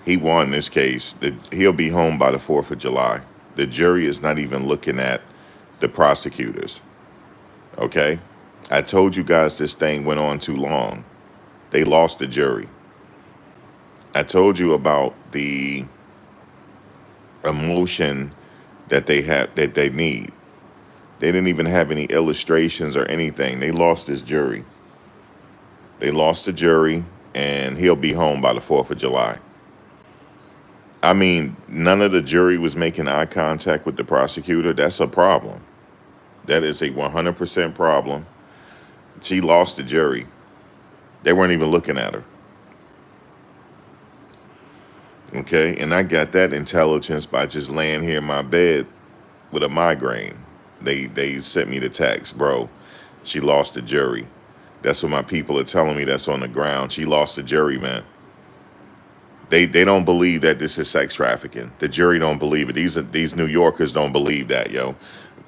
He won this case. He'll be home by the 4th of July. The jury is not even looking at the prosecutors. Okay? I told you guys this thing went on too long. They lost the jury. I told you about the emotion that they have that they need. They didn't even have any illustrations or anything. They lost this jury. They lost the jury, and he'll be home by the 4th of July. I mean, none of the jury was making eye contact with the prosecutor. That's a problem. That is a 100% problem. She lost the jury. They weren't even looking at her. Okay, and I got that intelligence by just laying here in my bed with a migraine. They sent me the text, bro. She lost the jury. That's what my people are telling me. That's on the ground. She lost the jury, man. They don't believe that this is sex trafficking. The jury don't believe it. These New Yorkers don't believe that, yo.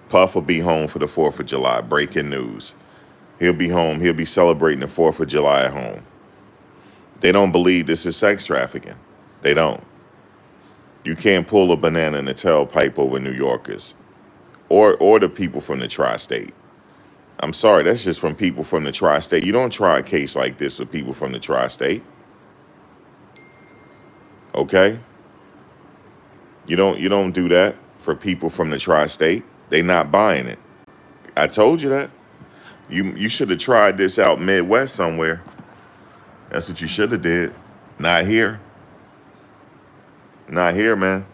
Puff will be home for the 4th of July. Breaking news. He'll be home. He'll be celebrating the 4th of July at home. They don't believe this is sex trafficking. They don't. You can't pull a banana in the tailpipe over New Yorkers or the people from the tri-state. I'm sorry, that's just from people from the tri-state. You don't try a case like this with people from the tri-state. Okay? You don't do that for people from the tri-state. They not buying it. I told you that. You should have tried this out Midwest somewhere. That's what you should have did. Not here. Not here, man.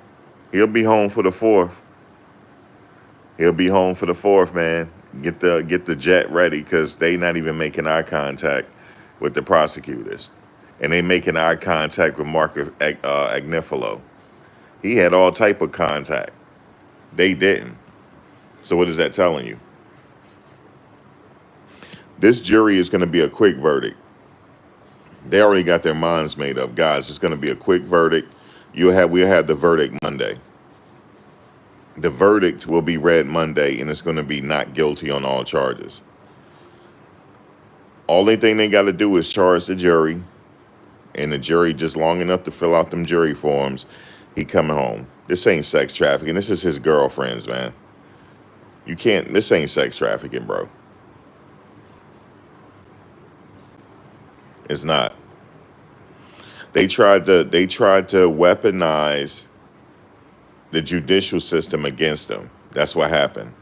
He'll be home for the 4th. He'll be home for the 4th, man. Get the jet ready, because they not even making eye contact with the prosecutors. And they making eye contact with Mark Agnifilo. He had all type of contact. They didn't. So what is that telling you? This jury is going to be a quick verdict. They already got their minds made up. Guys, it's going to be a quick verdict. We'll have the verdict Monday. The verdict will be read Monday, and it's going to be not guilty on all charges. Only thing they got to do is charge the jury, and the jury just long enough to fill out them jury forms. He coming home. This ain't sex trafficking. This is his girlfriend's, man. This ain't sex trafficking, bro. It's not. They tried to weaponize the judicial system against them. That's what happened.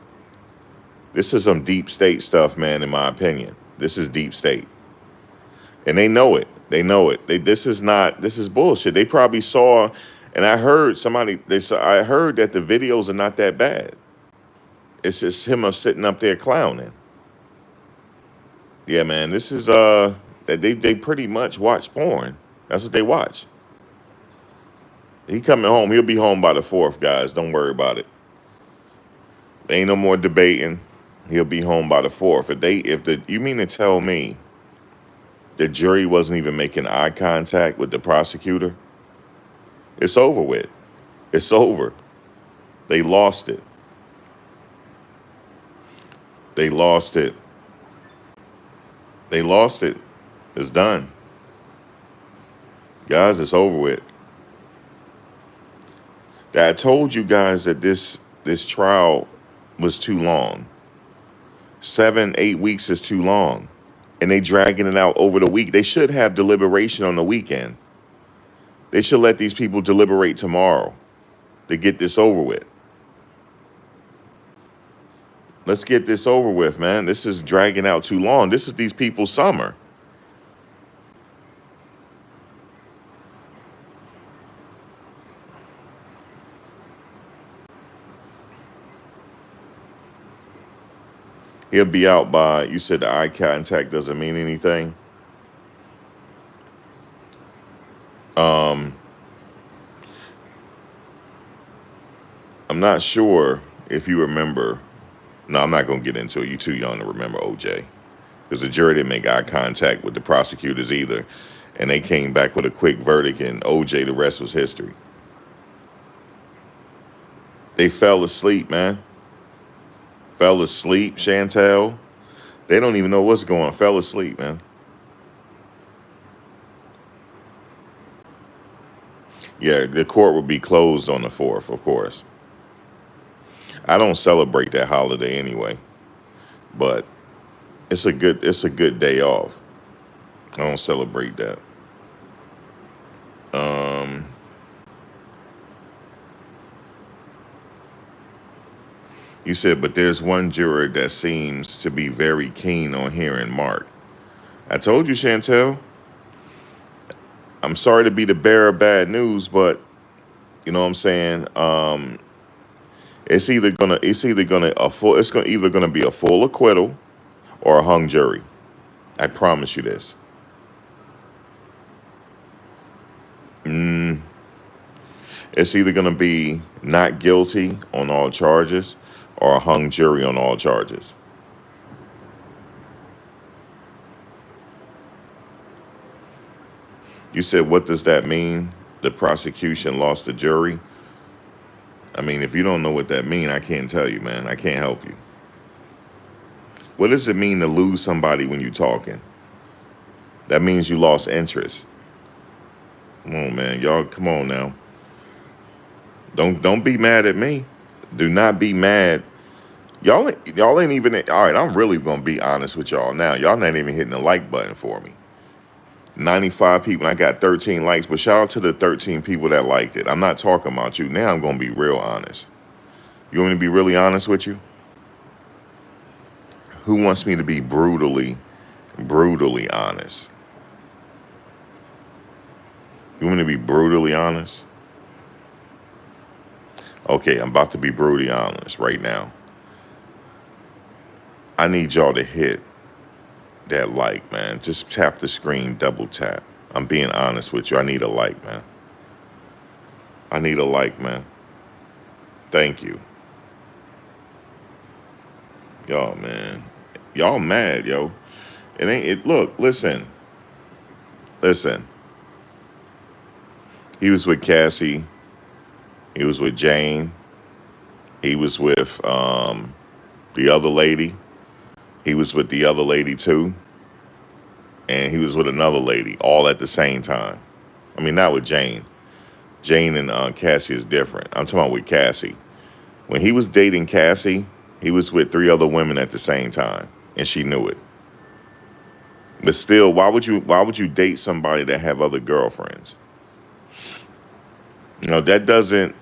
This is some deep state stuff, man, in my opinion. This is deep state. And they know it. They know it. This is bullshit. They probably saw, and I heard I heard that the videos are not that bad. It's just him sitting up there clowning. Yeah, man, this is they pretty much watch porn. That's what they watch. He coming home. He'll be home by the 4th, guys. Don't worry about it. Ain't no more debating. He'll be home by the 4th. You mean to tell me the jury wasn't even making eye contact with the prosecutor? It's over with. It's over. They lost it. They lost it. They lost it. It's done. Guys, it's over with. I told you guys that this trial was too long. 7-8 weeks is too long. And they dragging it out over the week. They should have deliberation on the weekend. They should let these people deliberate tomorrow to get this over with. Let's get this over with, man. This is dragging out too long. This is these people's summer. He'll be out by, you said the eye contact doesn't mean anything. I'm not sure if you remember. No, I'm not going to get into it. You're too young to remember OJ. Because the jury didn't make eye contact with the prosecutors either. And they came back with a quick verdict, and OJ, the rest was history. They fell asleep, man. Fell asleep, Chantel. They don't even know what's going on. Fell asleep, man. Yeah, the court will be closed on the 4th, of course. I don't celebrate that holiday anyway, but it's a good day off. I don't celebrate that. Um, you said, but there's one juror that seems to be very keen on hearing Mark. I told you, Chantel. I'm sorry to be the bearer of bad news, but you know what I'm saying. It's gonna either gonna be a full acquittal or a hung jury. I promise you this. Mm, it's either gonna be not guilty on all charges or a hung jury on all charges. You said, what does that mean? The prosecution lost the jury. I mean, if you don't know what that means, I can't tell you, man. I can't help you. What does it mean to lose somebody when you're talking? That means you lost interest. Come on, man. Y'all, come on now. Don't be mad at me. Do not be mad. Y'all ain't even all right. I'm really gonna be honest with y'all now. Y'all not even hitting the like button for me. 95 people, and I got 13 likes, but shout out to the 13 people that liked it. I'm not talking about you. Now I'm gonna be real honest. You want me to be really honest with you? Who wants me to be brutally honest? You want me to be brutally honest? Okay, I'm about to be brutally honest right now. I need y'all to hit that like, man. Just tap the screen, double tap. I'm being honest with you. I need a like, man. I need a like, man. Thank you. Y'all, man. Y'all mad, yo. It ain't it look, listen. He was with Cassie, he was with Jane, he was with the other lady, he was with the other lady too, and he was with another lady all at the same time. I mean, not with Jane. Jane and Cassie is different. I'm talking about with Cassie. When he was dating Cassie, he was with 3 other women at the same time, and she knew it. But still, why would you date somebody that have other girlfriends? You know, that doesn't.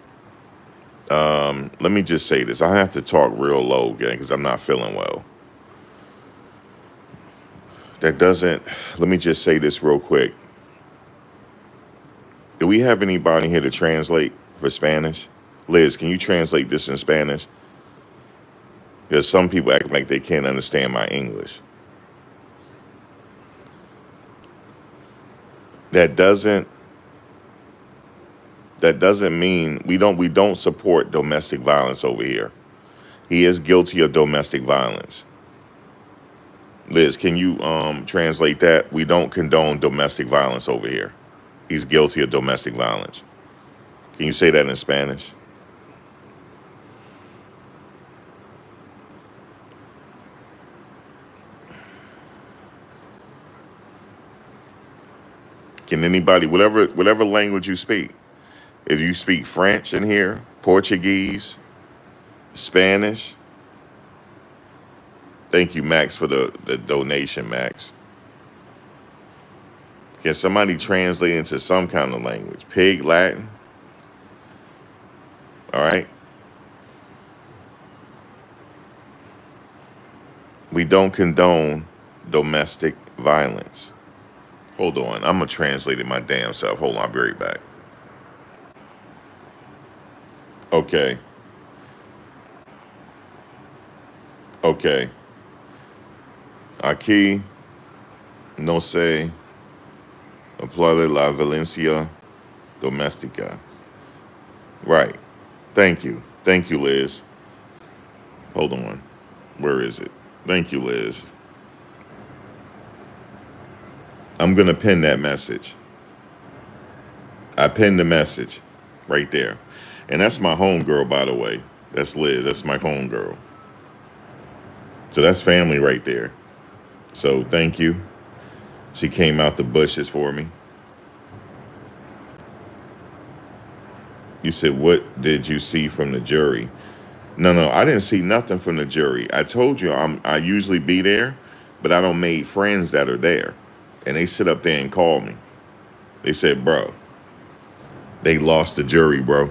Let me just say this. I have to talk real low, gang, because I'm not feeling well. That doesn't. Let me just say this real quick. Do we have anybody here to translate for Spanish? Liz, can you translate this in Spanish? Because some people act like they can't understand my English. That doesn't. That doesn't mean we don't support domestic violence over here. He is guilty of domestic violence. Liz, can you translate that? We don't condone domestic violence over here. He's guilty of domestic violence. Can you say that in Spanish? Can anybody, whatever language you speak, if you speak French in here, Portuguese, Spanish, thank you, Max, for the donation, Max. Can somebody translate into some kind of language? Pig, Latin, all right? We don't condone domestic violence. Hold on, I'm gonna translate it my damn self. Hold on, I'll be right back. Okay, okay. Aquí no se aplaude la violencia doméstica. Right. Thank you, Liz. Hold on. Where is it? Thank you, Liz. I'm gonna pin that message. I pinned the message right there. And that's my homegirl, by the way. That's Liz. That's my homegirl. So that's family right there. So thank you. She came out the bushes for me. You said, what did you see from the jury? No, no, I didn't see nothing from the jury. I told you I usually be there, but I don't make friends that are there. And they sit up there and call me. They said, bro, they lost the jury, bro.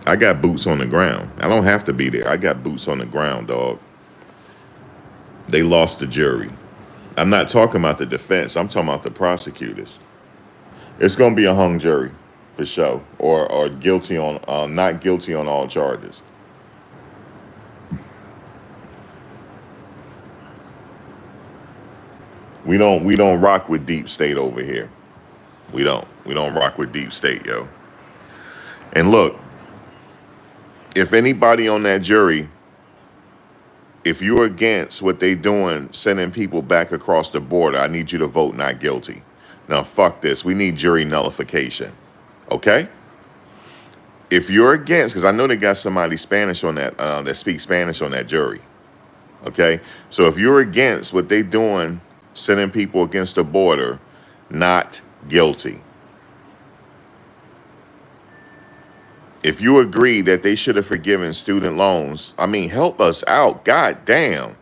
I got boots on the ground. I don't have to be there. I got boots on the ground, dog. They lost the jury. I'm not talking about the defense. I'm talking about the prosecutors. It's going to be a hung jury for sure, or guilty on not guilty on all charges. We don't rock with deep state over here. We don't rock with deep state, yo. And look, if anybody on that jury, if you're against what they doing, sending people back across the border, I need you to vote not guilty. Now, fuck this. We need jury nullification. Okay? If you're against, because I know they got somebody Spanish on that speaks Spanish on that jury. Okay? So if you're against what they doing, sending people against the border, not guilty. If you agree that they should have forgiven student loans, I mean, help us out. God damn.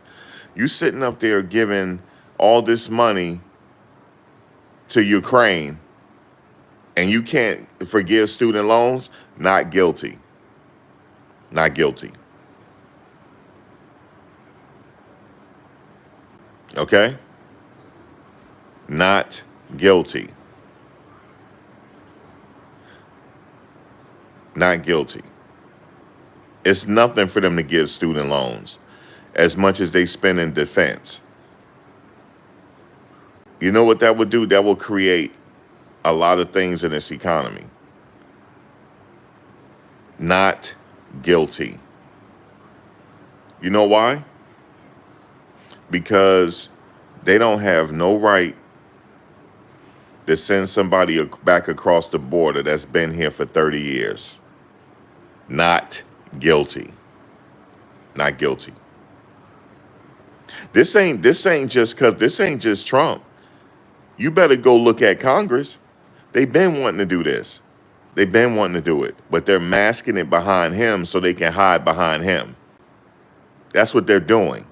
You sitting up there giving all this money to Ukraine and you can't forgive student loans? Not guilty. Not guilty. Okay? Not guilty. Not guilty. It's nothing for them to give student loans as much as they spend in defense. You know what that would do? That will create a lot of things in this economy. Not guilty. You know why? Because they don't have no right to send somebody back across the border that's been here for 30 years. Not guilty. Not guilty. This ain't just Trump. You better go look at Congress. They've been wanting to do this. They've been wanting to do it, but they're masking it behind him so they can hide behind him. That's what they're doing.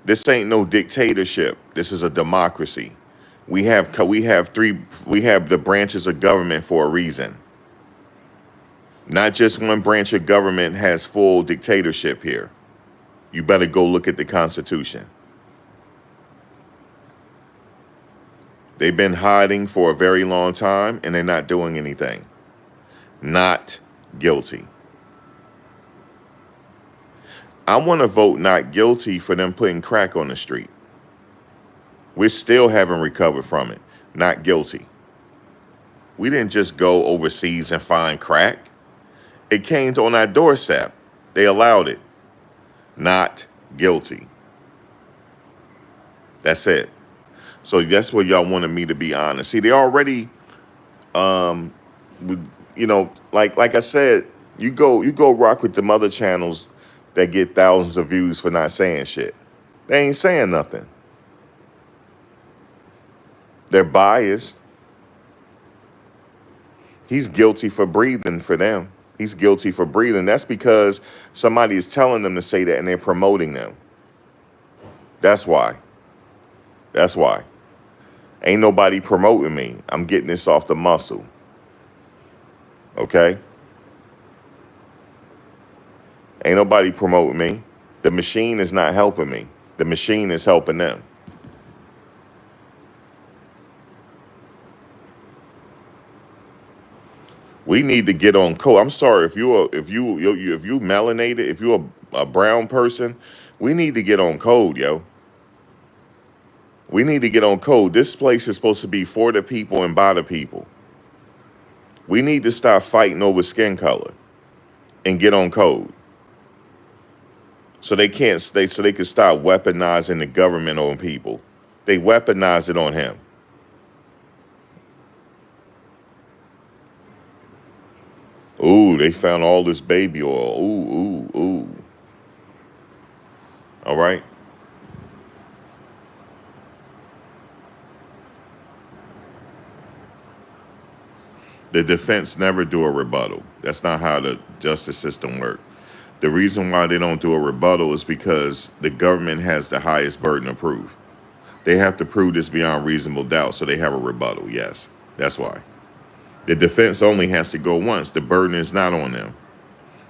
This ain't no dictatorship. This is a democracy. We have the branches of government for a reason. Not just one branch of government has full dictatorship here. You better go look at the Constitution. They've been hiding for a very long time and they're not doing anything. Not guilty. I want to vote not guilty for them putting crack on the street. We still haven't recovered from it. Not guilty. We didn't just go overseas and find crack. It came on our doorstep. They allowed it. Not guilty. That's it. So that's what y'all wanted me to be honest. See, they already, like I said, you go rock with them other channels that get thousands of views for not saying shit. They ain't saying nothing. They're biased. He's guilty for breathing for them. He's guilty for breathing. That's because somebody is telling them to say that and they're promoting them. That's why. That's why. Ain't nobody promoting me. I'm getting this off the muscle. Okay? Ain't nobody promoting me. The machine is not helping me. The machine is helping them. We need to get on code. I'm sorry if you melanated, if you're a brown person, we need to get on code, yo. We need to get on code. This place is supposed to be for the people and by the people. We need to stop fighting over skin color and get on code. So they can stop weaponizing the government on people. They weaponize it on him. Ooh, they found all this baby oil. Ooh, ooh, ooh. All right. The defense never do a rebuttal. That's not how the justice system works. The reason why they don't do a rebuttal is because the government has the highest burden of proof. They have to prove this beyond reasonable doubt, so they have a rebuttal. Yes, that's why. The defense only has to go once. The burden is not on them.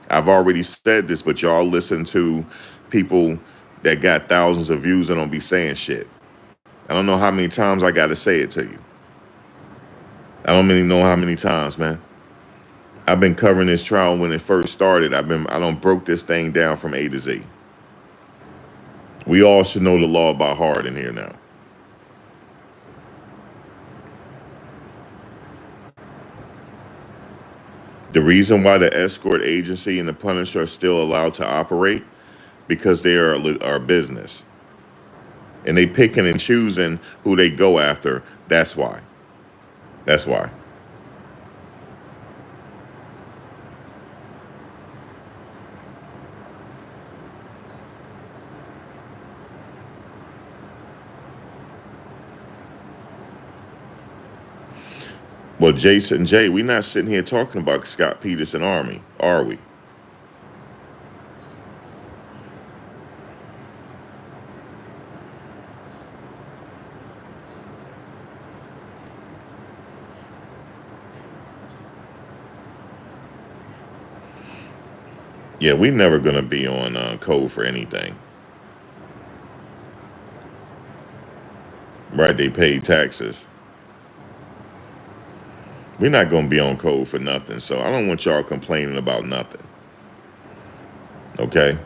I've already said this, but y'all listen to people that got thousands of views and don't be saying shit. I don't know how many times I got to say it to you. I don't really know how many times, man. I've been covering this trial when it first started. I don't broke this thing down from A to Z. We all should know the law by heart in here now. The reason why the escort agency and the Punisher are still allowed to operate because they are our business, and they picking and choosing who they go after. That's why. That's why. Well, Jason J, we're not sitting here talking about Scott Peterson Army, are we? Yeah, we never gonna be on code for anything, right? They pay taxes. We're not gonna be on code for nothing. So I don't want y'all complaining about nothing. Okay?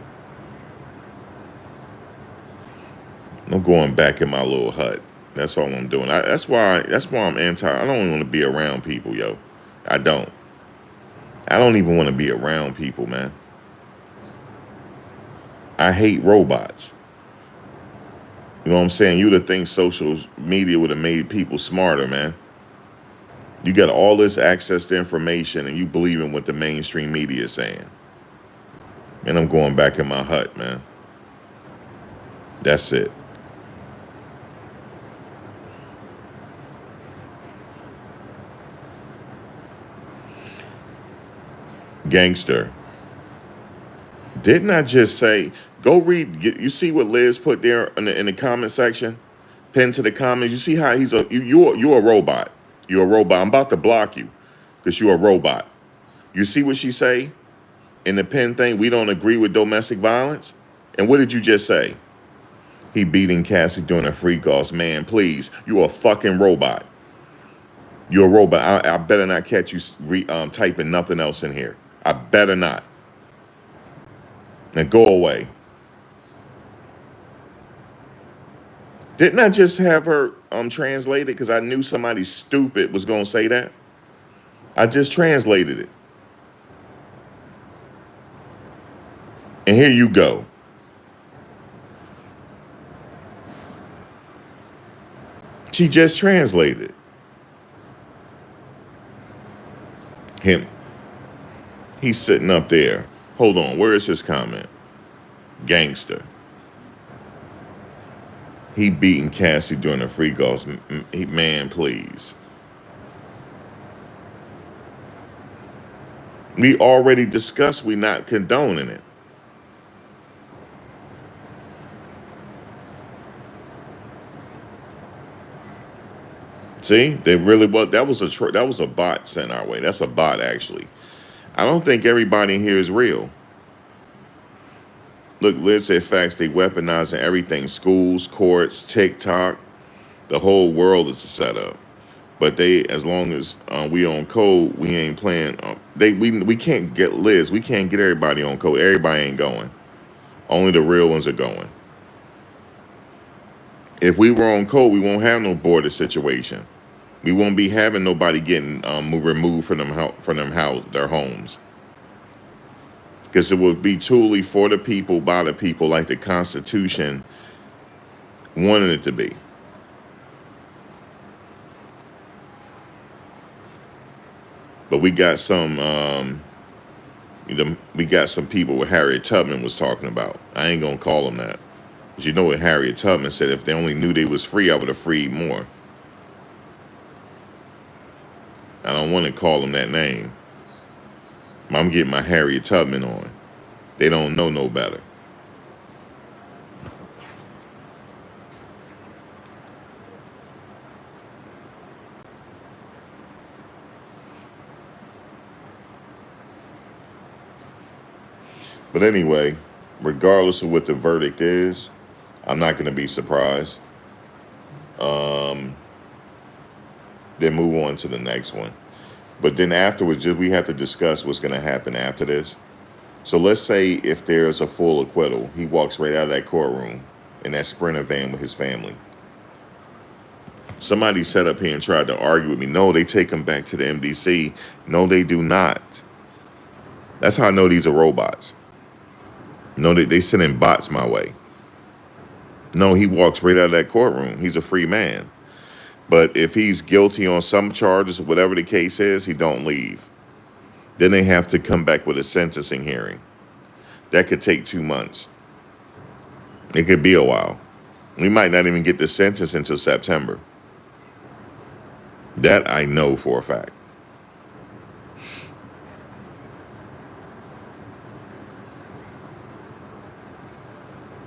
I'm going back in my little hut. That's all I'm doing. That's why I'm anti. I don't want to be around people, yo. I don't. I don't even want to be around people, man. I hate robots. You know what I'm saying? You'd have think social media would have made people smarter, man. You got all this access to information and you believe in what the mainstream media is saying. And I'm going back in my hut, man. That's it. Gangster. Didn't I just say, go read, you see what Liz put there in the comment section? Pinned to the comments. You see how you're a robot. You're a robot. I'm about to block you because you're a robot. You see what she say in the pin thing? We don't agree with domestic violence. And what did you just say? He beating Cassie doing a freak offs. Man, please. You're a fucking robot. You're a robot. I better not catch you typing nothing else in here. I better not. Now go away. Didn't I just have her translated because I knew somebody stupid was going to say that? I just translated it. And here you go. She just translated him. He's sitting up there. Hold on. Where is his comment? Gangster. He beating Cassie during the free golf. Man, please. We already discussed we not condoning it. See, they really was. That was a bot sent our way. That's a bot actually. I don't think everybody in here is real. Look, Liz said facts. They weaponizing everything: schools, courts, TikTok. The whole world is a setup. But they, as long as we on code, we ain't playing. We can't get Liz. We can't get everybody on code. Everybody ain't going. Only the real ones are going. If we were on code, we won't have no border situation. We won't be having nobody getting removed from their homes. Because it would be truly for the people, by the people, like the Constitution wanted it to be. But we got some, we got some people what Harriet Tubman was talking about. I ain't gonna call them that. But you know what Harriet Tubman said? If they only knew they was free, I would have freed more. I don't want to call him that name. I'm getting my Harriet Tubman on. They don't know no better. But anyway, regardless of what the verdict is, I'm not going to be surprised. Um, then move on to the next one. But then afterwards, we have to discuss what's going to happen after this. So let's say if there's a full acquittal, he walks right out of that courtroom in that Sprinter van with his family. Somebody sat up here and tried to argue with me. No, they take him back to the MDC. No, they do not. That's how I know these are robots. No, they sending bots my way. No, he walks right out of that courtroom. He's a free man. But if he's guilty on some charges or whatever the case is, he don't leave. Then they have to come back with a sentencing hearing. That could take 2 months. It could be a while. We might not even get the sentence until September. That I know for a fact.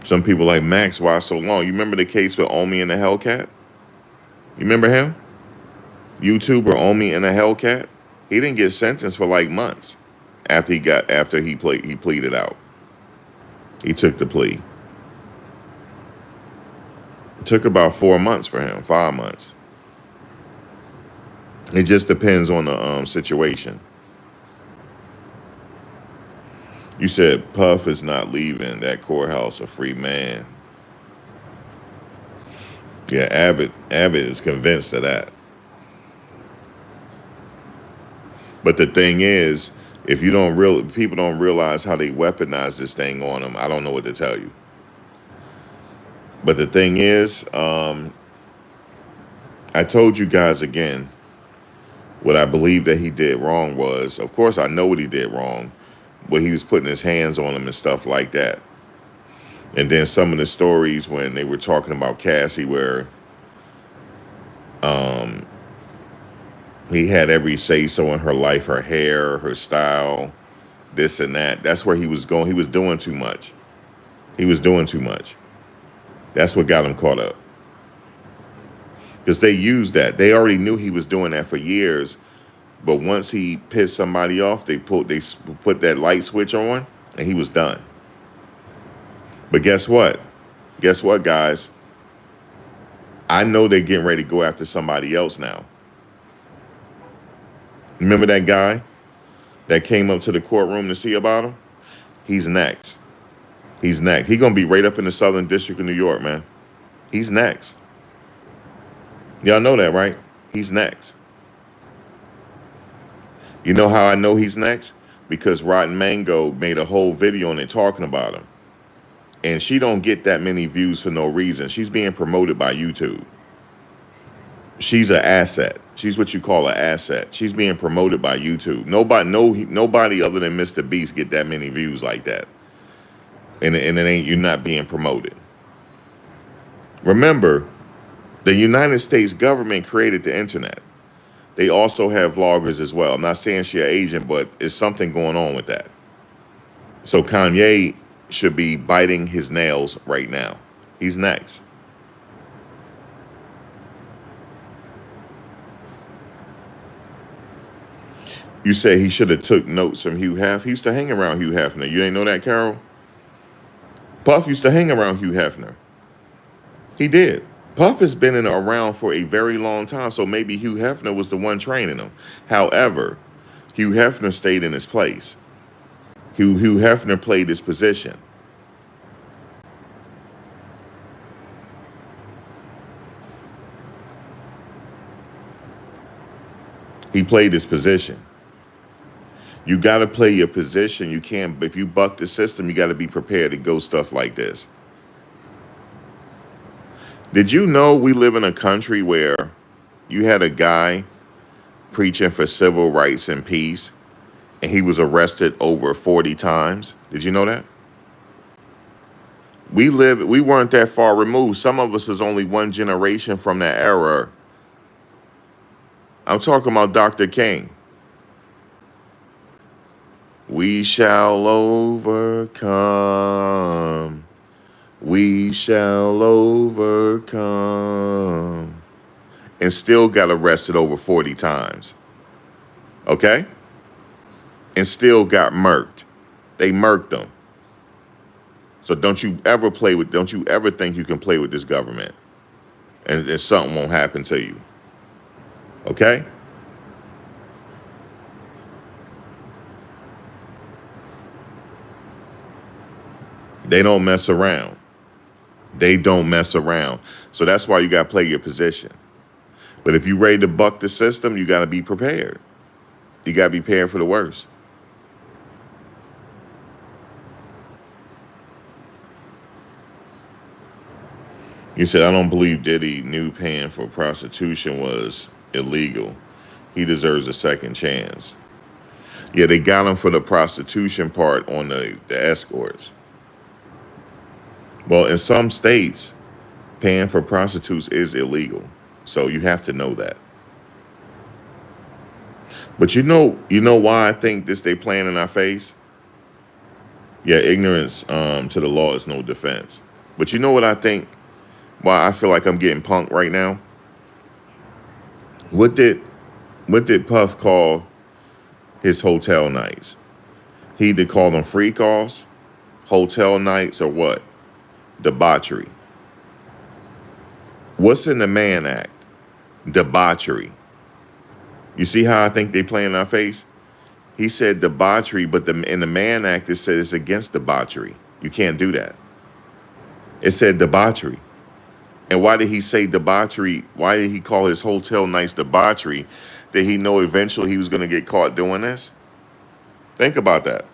Some people like, Max, why so long? You remember the case with Omi and the Hellcat? You remember him? YouTuber Omi and the Hellcat? He didn't get sentenced for like months after he pleaded out. He took the plea. It took about 4 months for him, 5 months. It just depends on the situation. You said Puff is not leaving that courthouse a free man. Yeah, Abbott is convinced of that. But the thing is, if you people don't realize how they weaponize this thing on them, I don't know what to tell you. But the thing is, I told you guys again, what I believe that he did wrong was, of course, I know what he did wrong, but he was putting his hands on him and stuff like that. And then some of the stories when they were talking about Cassie, where he had every say-so in her life, her hair, her style, this and that. That's where he was going. He was doing too much. He was doing too much. That's what got him caught up. Because they used that. They already knew he was doing that for years. But once he pissed somebody off, they put that light switch on, and he was done. But guess what? Guess what, guys? I know they're getting ready to go after somebody else now. Remember that guy that came up to the courtroom to see about him? He's next. He's next. He's going to be right up in the Southern District of New York, man. He's next. Y'all know that, right? He's next. You know how I know he's next? Because Rotten Mango made a whole video on it talking about him. And she don't get that many views for no reason. She's being promoted by YouTube. She's an asset. She's what you call an asset. She's being promoted by YouTube. Nobody other than Mr. Beast get that many views like that. And you're not being promoted. Remember, the United States government created the internet. They also have vloggers as well. I'm not saying she's an agent, but it's something going on with that. So Kanye should be biting his nails right now. He's next. You say he should have took notes from Hugh Hefner. He used to hang around Hugh Hefner. You ain't know that, Carol? Puff used to hang around Hugh Hefner. He did. Puff has been around for a very long time, so maybe Hugh Hefner was the one training him. However, Hugh Hefner stayed in his place. Hugh Hefner played his position. He played his position. You got to play your position. You can't, if you buck the system, you got to be prepared to go stuff like this. Did you know we live in a country where you had a guy preaching for civil rights and peace, and he was arrested over 40 times? Did you know that? We weren't that far removed. Some of us is only one generation from that era. I'm talking about Dr. King. We shall overcome. We shall overcome. And still got arrested over 40 times. Okay? And still got murked. They murked them. So don't you ever think you can play with this government and something won't happen to you. Okay? They don't mess around. They don't mess around. So that's why you got to play your position. But if you're ready to buck the system, you got to be prepared. You got to be prepared for the worst. You said, I don't believe Diddy knew paying for prostitution was illegal. He deserves a second chance. Yeah, they got him for the prostitution part on the escorts. Well, in some states, paying for prostitutes is illegal. So you have to know that. But you know why I think this they playing in our face? Yeah, ignorance to the law is no defense. But you know what I think? Why I feel like I'm getting punked right now? What did Puff call his hotel nights? He either called them freak offs, hotel nights, or what? Debauchery. What's in the Mann Act? Debauchery. You see how I think they play in our face? He said debauchery, but in the Mann Act, it says it's against debauchery. You can't do that. It said debauchery. And why did he say debauchery? Why did he call his hotel nights debauchery? Did he know eventually he was going to get caught doing this? Think about that.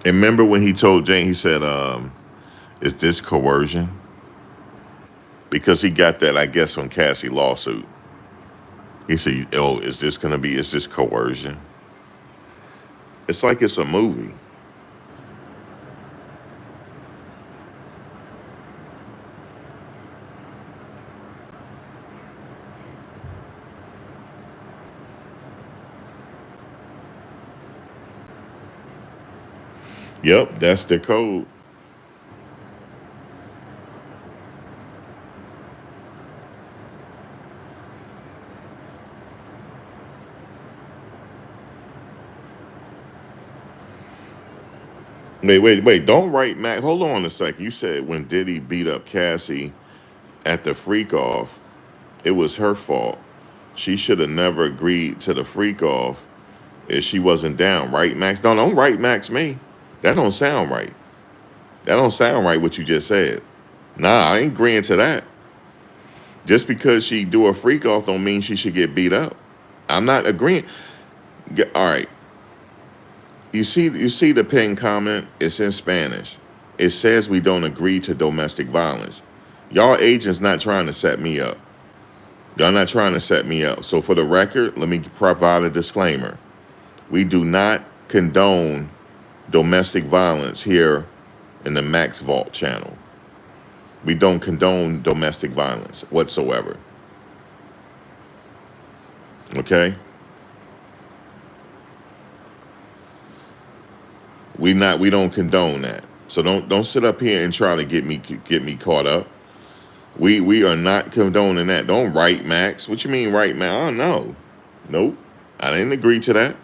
And remember when he told Jane, he said, is this coercion? Because he got that, I guess, from Cassie lawsuit. He said, oh, is this coercion? It's like it's a movie. Yep, that's the code. Wait. Don't write Mac. Hold on a second. You said when Diddy beat up Cassie at the freak off, it was her fault. She should have never agreed to the freak off if she wasn't down, right, Max? Don't write Max me. That don't sound right. That don't sound right what you just said. Nah, I ain't agreeing to that. Just because she do a freak off don't mean she should get beat up. I'm not agreeing. All right. You see the pinned comment? It's in Spanish. It says we don't agree to domestic violence. Y'all agents not trying to set me up. Y'all not trying to set me up. So for the record, let me provide a disclaimer. We do not condone domestic violence here in the Max Vault channel. We don't condone domestic violence whatsoever. Okay? We don't condone that. So don't sit up here and try to get me caught up. We are not condoning that. Don't write Max. What you mean write Max? Oh no. Nope. I didn't agree to that.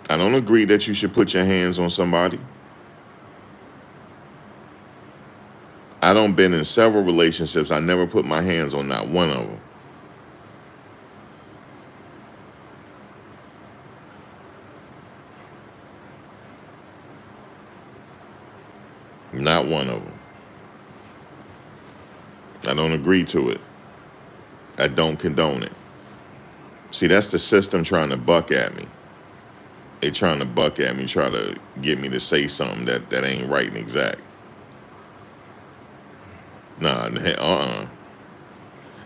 I don't agree that you should put your hands on somebody. I don't been in several relationships. I never put my hands on not one of them. Not one of them. I don't agree to it. I don't condone it. See, that's the system trying to buck at me. They trying to buck at me, try to get me to say something that ain't right and exact. Nah,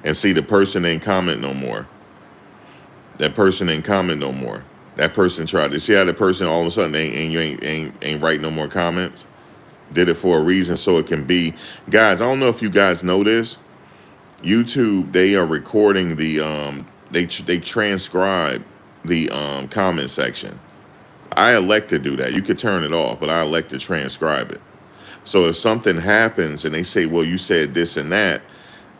And see, the person ain't comment no more. That person ain't comment no more. That person tried to see how the person all of a sudden ain't write no more comments. Did it for a reason so it can be. Guys, I don't know if you guys know this. YouTube, they are recording the they transcribe the comment section. I elect to do that. You could turn it off, but I elect to transcribe it. So if something happens and they say, "Well, you said this and that,"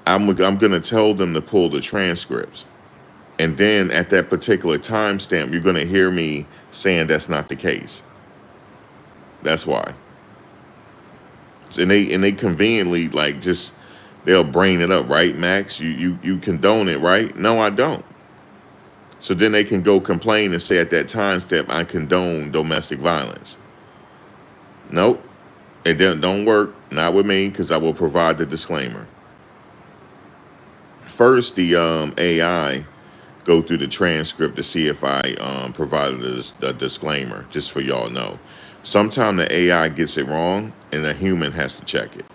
I'm gonna tell them to pull the transcripts, and then at that particular timestamp, you're gonna hear me saying that's not the case. That's why. And they conveniently like just they'll brain it up, right, Max? You condone it, right? No, I don't. So then they can go complain and say at that timestamp I condone domestic violence. Nope, it don't work. Not with me, because I will provide the disclaimer. First, the AI go through the transcript to see if I provided a disclaimer, just for y'all know. Sometimes the AI gets it wrong, and the human has to check it.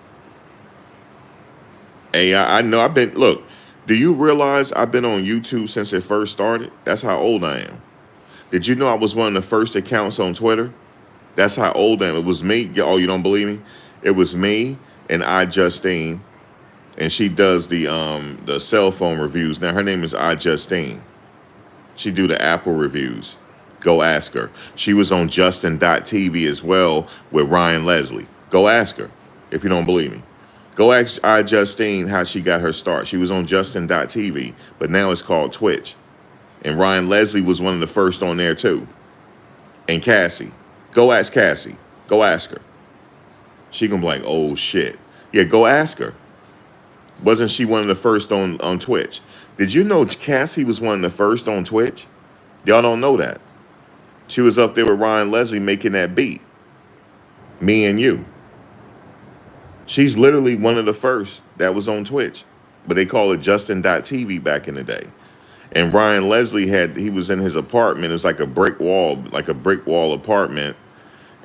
AI, I know I've been, look, do you realize I've been on YouTube since it first started? That's how old I am. Did you know I was one of the first accounts on Twitter? That's how old I am. It was me. Oh, you don't believe me? It was me and Justine, and she does the cell phone reviews. Now her name is Justine. She do the Apple reviews. Go ask her. She was on Justin.tv as well with Ryan Leslie. Go ask her if you don't believe me. Go ask Justine how she got her start. She was on Justin.tv, but now it's called Twitch. And Ryan Leslie was one of the first on there too. And Cassie. Go ask Cassie. Go ask her. She gonna be like, oh shit. Yeah, go ask her. Wasn't she one of the first on Twitch? Did you know Cassie was one of the first on Twitch? Y'all don't know that. She was up there with Ryan Leslie making that beat. Me and You. She's literally one of the first that was on Twitch. But they call it Justin.tv back in the day. And Ryan Leslie he was in his apartment. It was like a brick wall apartment.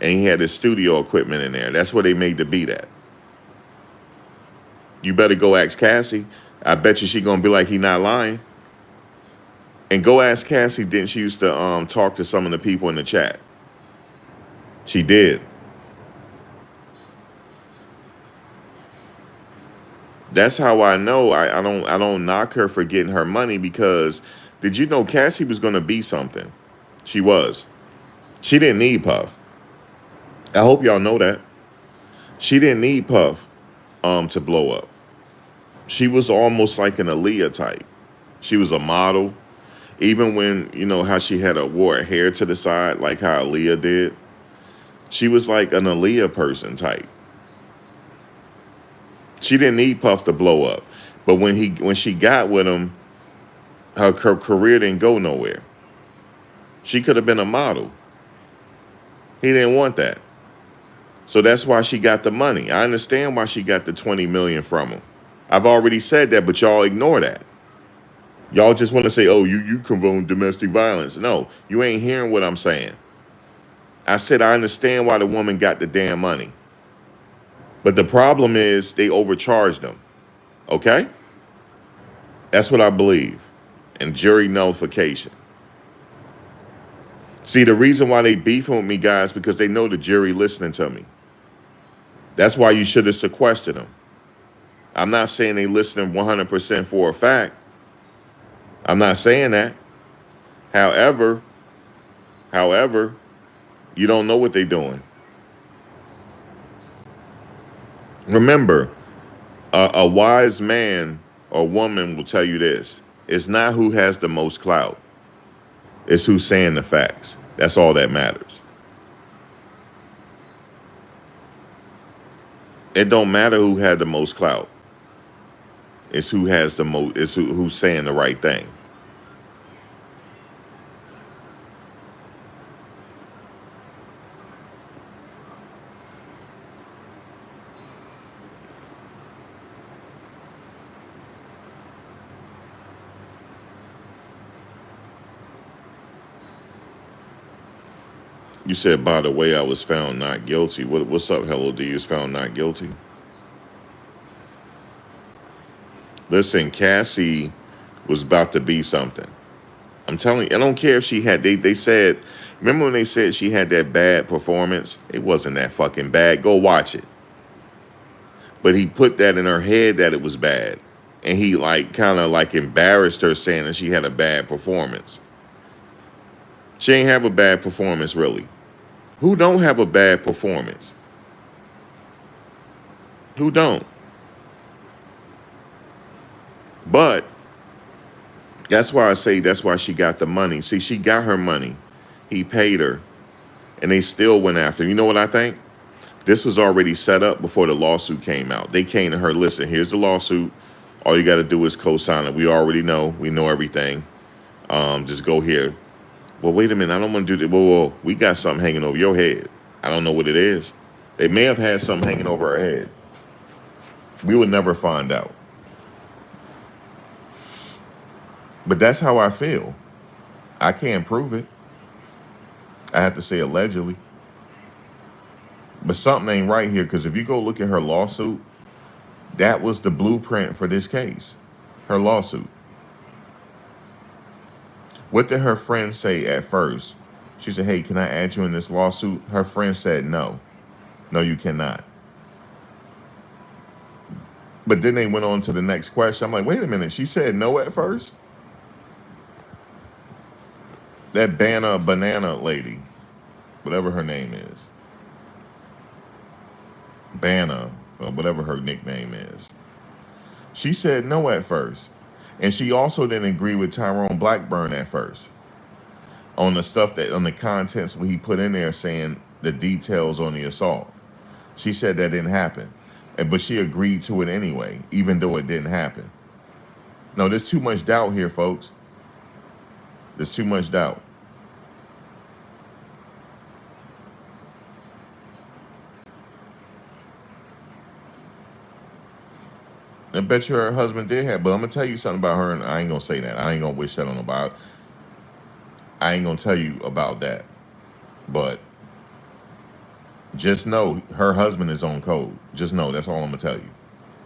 And he had his studio equipment in there. That's where they made the beat at. You better go ask Cassie. I bet you she gonna be like, he not lying. And go ask Cassie, didn't she used to talk to some of the people in the chat? She did. That's how I know I don't knock her for getting her money, because did you know Cassie was gonna be something? She was. She didn't need Puff. I hope y'all know that. She didn't need Puff to blow up. She was almost like an Aaliyah type. She was a model. Even when, you know, how she had wore her hair to the side, like how Aaliyah did. She was like an Aaliyah person type. She didn't need Puff to blow up. But when she got with him, her career didn't go nowhere. She could have been a model. He didn't want that. So that's why she got the money. I understand why she got the $20 million from him. I've already said that, but y'all ignore that. Y'all just want to say, oh, you condone domestic violence. No, you ain't hearing what I'm saying. I said I understand why the woman got the damn money. But the problem is they overcharged them. Okay? That's what I believe. And jury nullification. See, the reason why they beefing with me, guys, because they know the jury listening to me. That's why you should have sequestered them. I'm not saying they listening 100% for a fact. I'm not saying that. However, you don't know what they're doing. Remember, a wise man or woman will tell you this. It's not who has the most clout. It's who's saying the facts. That's all that matters. It don't matter who had the most clout. It's who has the most. It's who's saying the right thing. You said, by the way, I was found not guilty. What's up, Hello D? You was found not guilty. Listen, Cassie was about to be something. I'm telling you, I don't care if she had, they said, remember when they said she had that bad performance? It wasn't that fucking bad. Go watch it. But he put that in her head that it was bad. And he like kind of like embarrassed her saying that she had a bad performance. She ain't have a bad performance really. Who don't have a bad performance? Who don't? But that's why I say that's why she got the money. See, she got her money. He paid her. And they still went after her. You know what I think? This was already set up before the lawsuit came out. They came to her, listen, here's the lawsuit. All you got to do is co-sign it. We already know. We know everything. Just go here. Well, wait a minute. I don't want to do that. Whoa. We got something hanging over your head. I don't know what it is. They may have had something hanging over her head. We would never find out. But that's how I feel. I can't prove it. I have to say allegedly. But something ain't right here, because if you go look at her lawsuit, that was the blueprint for this case. Her lawsuit. What did her friend say at first? She said, hey, can I add you in this lawsuit? Her friend said no. No, you cannot. But then they went on to the next question. I'm like, wait a minute. She said no at first? That banana lady, whatever her name is. Banna, or whatever her nickname is. She said no at first. And she also didn't agree with Tyrone Blackburn at first. On the stuff that, on the contents he put in there saying the details on the assault. She said that didn't happen. But she agreed to it anyway, even though it didn't happen. No, there's too much doubt here, folks. There's too much doubt. I bet you her husband did have, but I'm going to tell you something about her, and I ain't going to say that. I ain't going to wish that on nobody. I ain't going to tell you about that. But just know her husband is on code. Just know. That's all I'm going to tell you.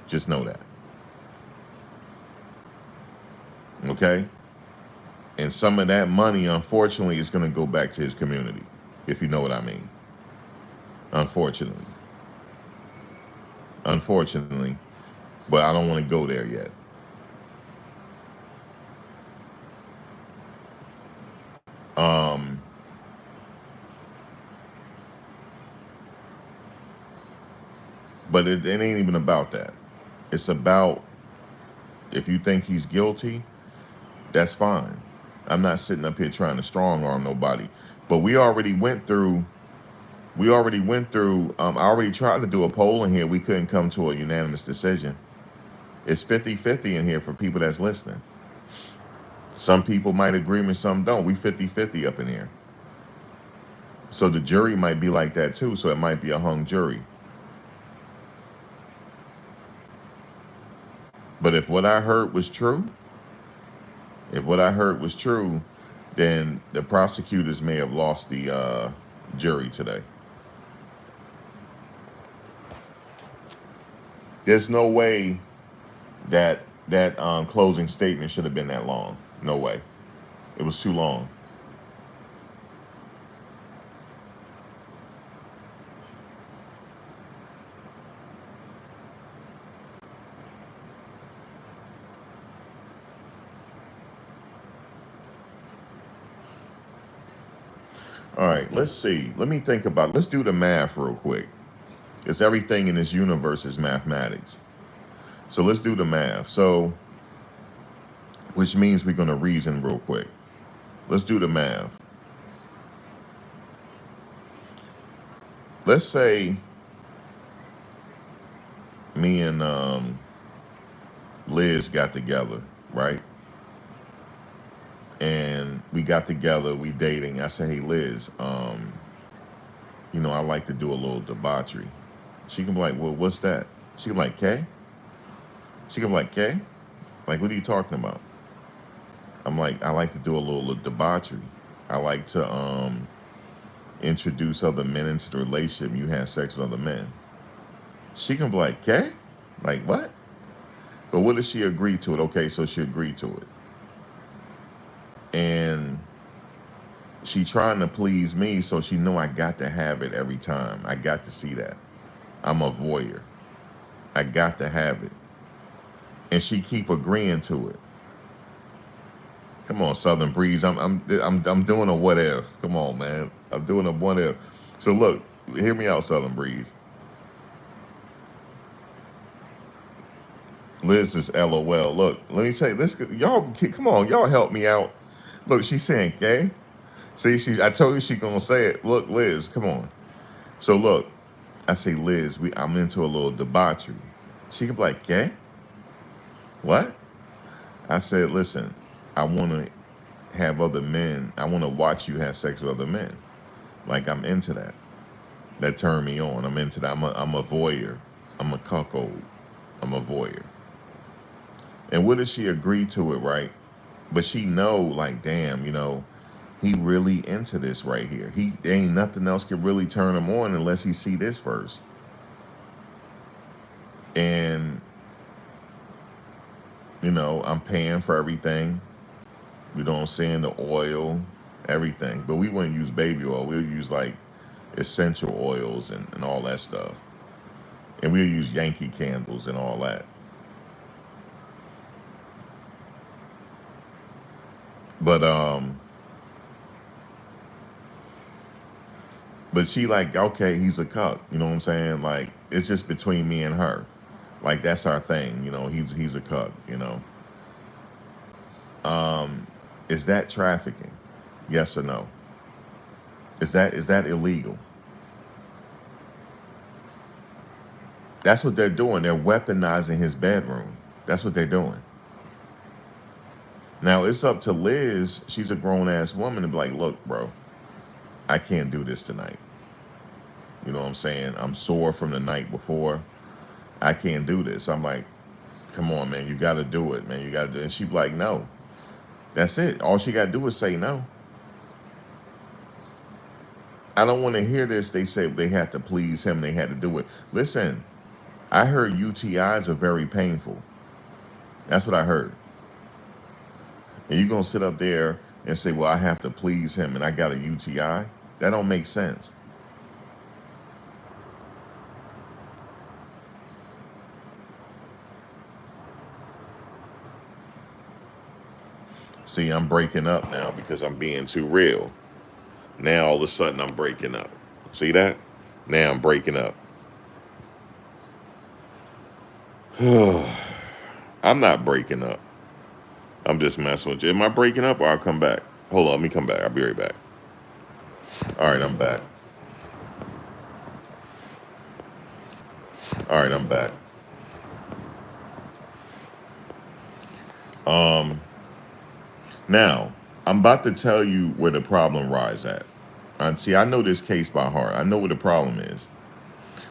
Just know that. Okay? And some of that money, unfortunately, is going to go back to his community, if you know what I mean. Unfortunately. Unfortunately. But I don't want to go there yet. But it ain't even about that. It's about, if you think he's guilty, that's fine. I'm not sitting up here trying to strong arm nobody. But we already went through, I already tried to do a poll in here. We couldn't come to a unanimous decision. It's 50-50 in here for people that's listening. Some people might agree and some don't. We 50-50 up in here. So the jury might be like that too. So it might be a hung jury. But if what I heard was true, then the prosecutors may have lost the jury today. There's no way that closing statement should have been that long. No way. It was too long. All right, let's see. Let me think about, let's do the math real quick. Because everything in this universe is mathematics. So let's do the math. So, which means we're going to reason real quick. Let's do the math. Let's say me and Liz got together, right? And we got together, we dating. I said, hey, Liz, I like to do a little debauchery. She can be like, well, what's that? She can be like, K? She can be like, K? Like, what are you talking about? I'm like, I like to do a little debauchery. I like to introduce other men into the relationship. You have sex with other men. She can be like, K? Like, what? But what if she agreed to it? Okay, so she agreed to it. And she trying to please me, so she know I got to have it every time. I got to see that. I'm a voyeur. I got to have it. And she keep agreeing to it. Come on, Southern Breeze. I'm doing a what if. Come on, man. I'm doing a what if. So look, hear me out, Southern Breeze. Liz is LOL. Look, let me tell you this. Y'all, come on, y'all help me out. Look, she's saying gay. See, I told you she gonna say it. Look, Liz, come on. So look, I say, Liz, I'm into a little debauchery. She can be like, gay? What? I said, listen, I want to have other men. I want to watch you have sex with other men. Like, I'm into that. That turned me on. I'm into that. I'm a voyeur. I'm a cuckold. I'm a voyeur. And what if she agreed to it, right? But she know, like, damn, he really into this right here. There ain't nothing else can really turn him on unless he see this first. And, I'm paying for everything. You know what I'm saying? The oil, everything. But we wouldn't use baby oil. We'll use, like, essential oils and all that stuff. And we'll use Yankee candles and all that. But she like, okay, he's a cuck. You know what I'm saying? Like, it's just between me and her. Like, that's our thing. He's a cuck. Is that trafficking? Yes or no? Is that illegal? That's what they're doing. They're weaponizing his bedroom. That's what they're doing. Now it's up to Liz. She's a grown ass woman to be like, look, bro, I can't do this tonight. You know what I'm saying? I'm sore from the night before. I can't do this. I'm like, come on, man, you got to do it, man. You got to do it. And she'd be like, no. That's it. All she got to do is say no. I don't want to hear this. They say they had to please him. They had to do it. Listen, I heard UTIs are very painful. That's what I heard. And you're going to sit up there and say, well, I have to please him and I got a UTI? That don't make sense. See, I'm breaking up now because I'm being too real. Now all of a sudden I'm breaking up. See that? Now I'm breaking up. I'm not breaking up. I'm just messing with you. Am I breaking up or I'll come back? Hold on, let me come back. I'll be right back. All right, I'm back. All right, I'm back. Now, I'm about to tell you where the problem lies at. And see, I know this case by heart. I know what the problem is.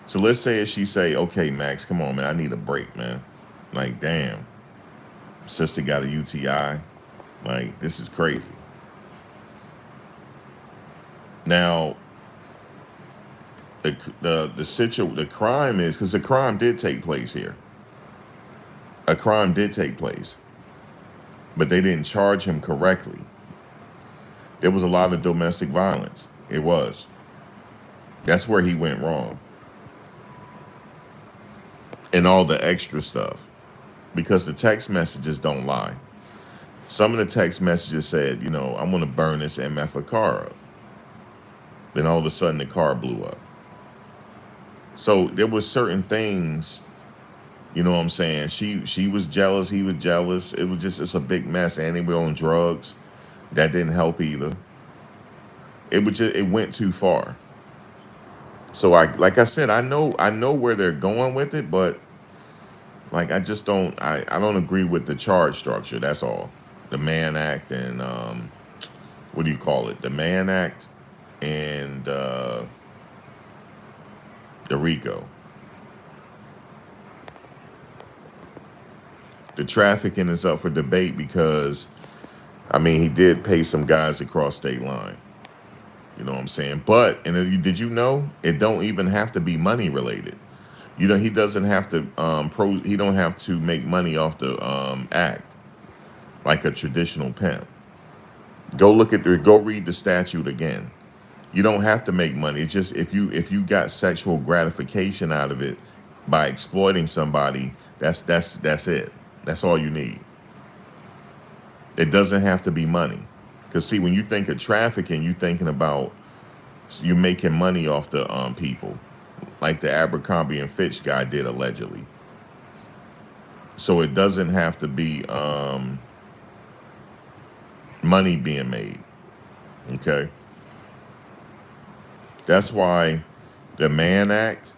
So let's say she say, okay, Max, come on, man. I need a break, man. Like, damn. Sister got a UTI. Like, this is crazy. Now, the crime is, because the crime did take place here. A crime did take place. But they didn't charge him correctly. There was a lot of domestic violence. It was. That's where he went wrong. And all the extra stuff. Because the text messages don't lie. Some of the text messages said, I'm going to burn this MF car up. Then all of a sudden the car blew up. So there was certain things, you know what I'm saying? She was jealous, he was jealous. It's a big mess. And they were on drugs. That didn't help either. It went too far. So like I said, I know where they're going with it, but like I just don't agree with the charge structure. That's all. The Mann Act and what do you call it? The Mann Act and the RICO. The trafficking is up for debate because, he did pay some guys across state line. You know what I'm saying? But, and did you know, it don't even have to be money related. You know, he doesn't have to he don't have to make money off the act like a traditional pimp. Go read the statute again. You don't have to make money. It's just if you got sexual gratification out of it by exploiting somebody, that's it. That's all you need. It doesn't have to be money. Because see, when you think of trafficking, you thinking about you making money off the people, like the Abercrombie and Fitch guy did allegedly. So it doesn't have to be money being made. Okay, that's why the Mann Act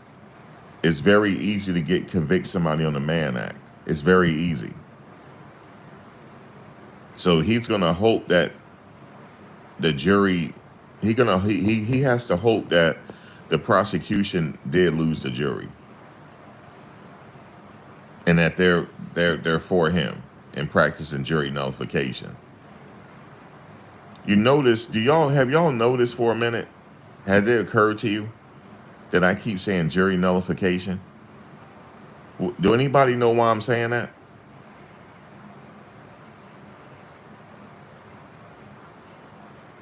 is very easy to convict somebody on the Mann Act. It's very easy. So he's gonna hope that the jury he has to hope that the prosecution did lose the jury and that they're for him in practicing jury nullification. You notice, have y'all noticed for a minute? Has it occurred to you that I keep saying jury nullification? Do anybody know why I'm saying that?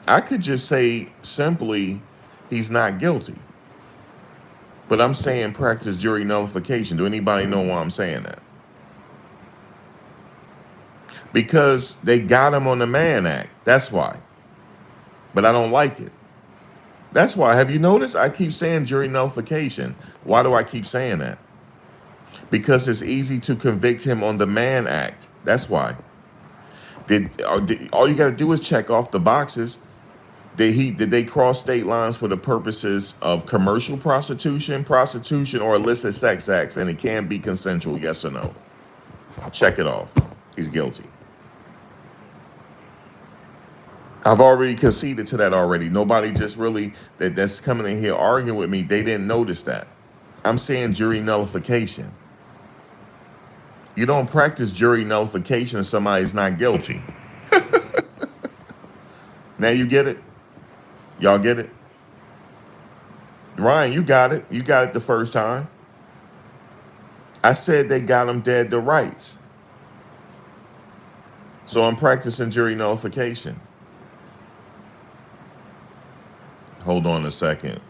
I could just say simply he's not guilty. But I'm saying practice jury nullification. Do anybody know why I'm saying that? Because they got him on the Mann Act. That's why. But I don't like it. That's why. Have you noticed? I keep saying jury nullification. Why do I keep saying that? Because it's easy to convict him on the Mann Act. That's why. All you got to do is check off the boxes. Did they cross state lines for the purposes of commercial prostitution, or illicit sex acts, and it can be consensual, yes or no? Check it off. He's guilty. I've already conceded to that already. Nobody just really that's coming in here arguing with me, they didn't notice that. I'm saying jury nullification. You don't practice jury nullification if somebody's not guilty. Now you get it? Y'all get it? Ryan, you got it. You got it the first time. I said they got him dead to rights. So I'm practicing jury nullification. Hold on a second.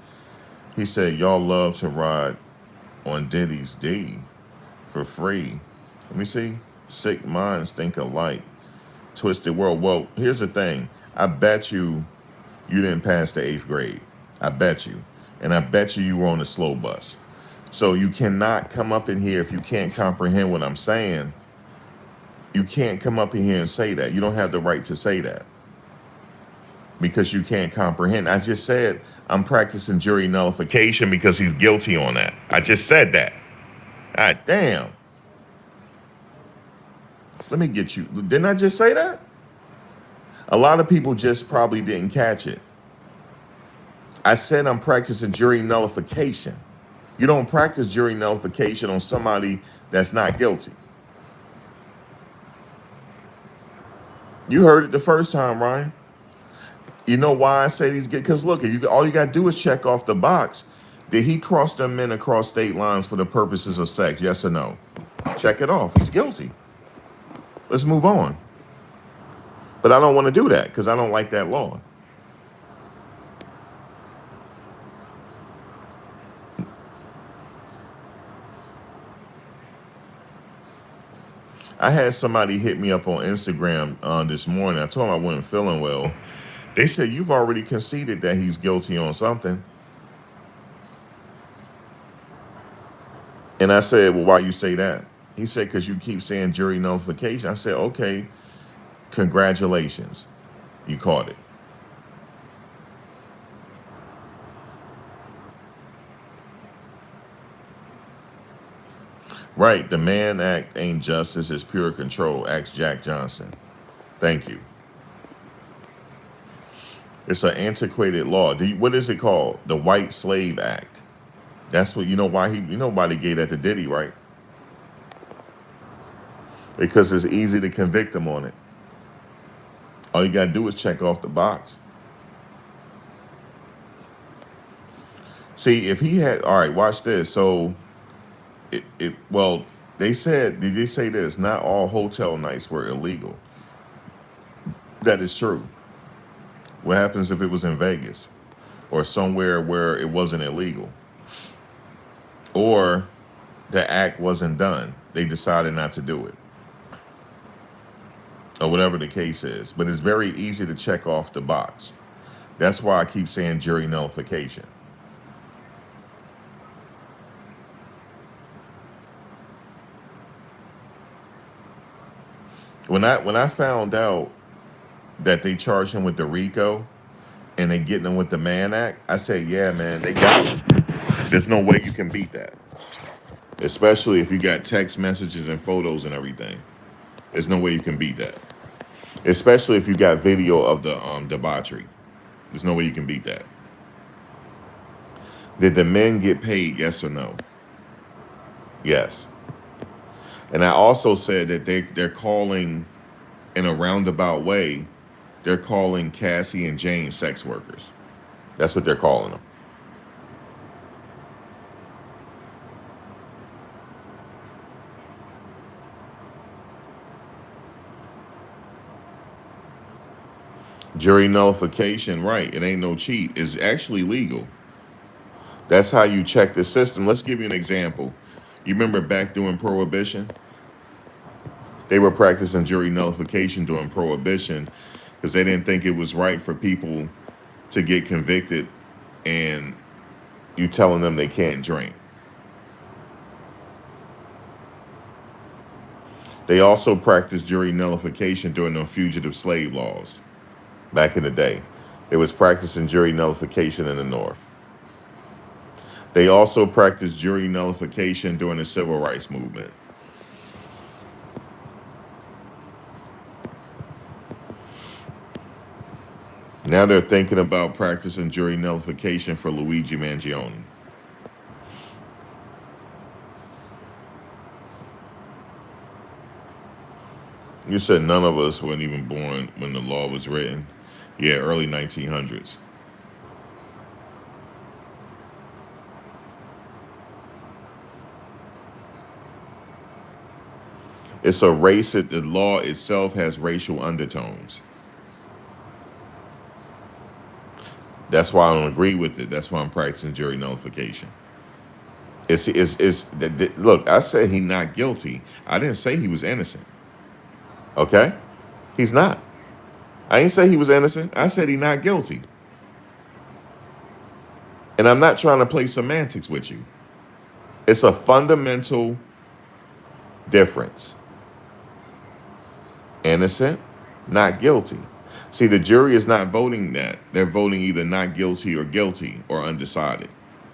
He said, y'all love to ride on Diddy's D for free. Let me see. Sick minds think alike. Twisted world. Well, here's the thing. I bet you didn't pass the 8th grade. I bet you. And I bet you were on the slow bus. So you cannot come up in here if you can't comprehend what I'm saying. You can't come up in here and say that. You don't have the right to say that. Because you can't comprehend. I just said I'm practicing jury nullification because he's guilty on that. I just said that. All right, damn. Let me get you. Didn't I just say that? A lot of people just probably didn't catch it. I said I'm practicing jury nullification. You don't practice jury nullification on somebody that's not guilty. You heard it the first time, Ryan. You know why I say these get? Because look, all you got to do is check off the box. Did he cross them men across state lines for the purposes of sex? Yes or no? Check it off. He's guilty. Let's move on. But I don't want to do that because I don't like that law. I had somebody hit me up on Instagram this morning. I told them I wasn't feeling well. They said, you've already conceded that he's guilty on something. And I said, well, why you say that? He said, because you keep saying jury nullification. I said, okay, congratulations. You caught it. Right, the Mann Act ain't justice, it's pure control. Ask Jack Johnson. Thank you. It's an antiquated law. What is it called? The White Slave Act. That's what, you know why they gave that to Diddy, right? Because it's easy to convict him on it. All you got to do is check off the box. See, if he had, all right, watch this. So Well, they said, did they say this? Not all hotel nights were illegal. That is true. What happens if it was in Vegas or somewhere where it wasn't illegal? Or the act wasn't done. They decided not to do it. Or whatever the case is. But it's very easy to check off the box. That's why I keep saying jury nullification. When I found out that they charged him with the RICO and they getting him with the Mann Act, I said, yeah, man, they got him. There's no way you can beat that. Especially if you got text messages and photos and everything. There's no way you can beat that. Especially if you got video of the debauchery. There's no way you can beat that. Did the men get paid? Yes or no? Yes. And I also said that they're calling, in a roundabout way, they're calling Cassie and Jane sex workers. That's what they're calling them. Jury nullification, right? It ain't no cheat. It's actually legal. That's how you check the system. Let's give you an example. You remember back during Prohibition? They were practicing jury nullification during Prohibition because they didn't think it was right for people to get convicted and you telling them they can't drink. They also practiced jury nullification during the fugitive slave laws back in the day. They was practicing jury nullification in the North. They also practiced jury nullification during the civil rights movement. Now they're thinking about practicing jury nullification for Luigi Mangione. You said none of us weren't even born when the law was written. Yeah, early 1900s. It's a race. The law itself has racial undertones. That's why I don't agree with it. That's why I'm practicing jury nullification. Look, I said he's not guilty. I didn't say he was innocent. Okay? He's not. I didn't say he was innocent. I said he's not guilty. And I'm not trying to play semantics with you. It's a fundamental difference. Innocent, not guilty. See, the jury is not voting that. They're voting either not guilty or undecided.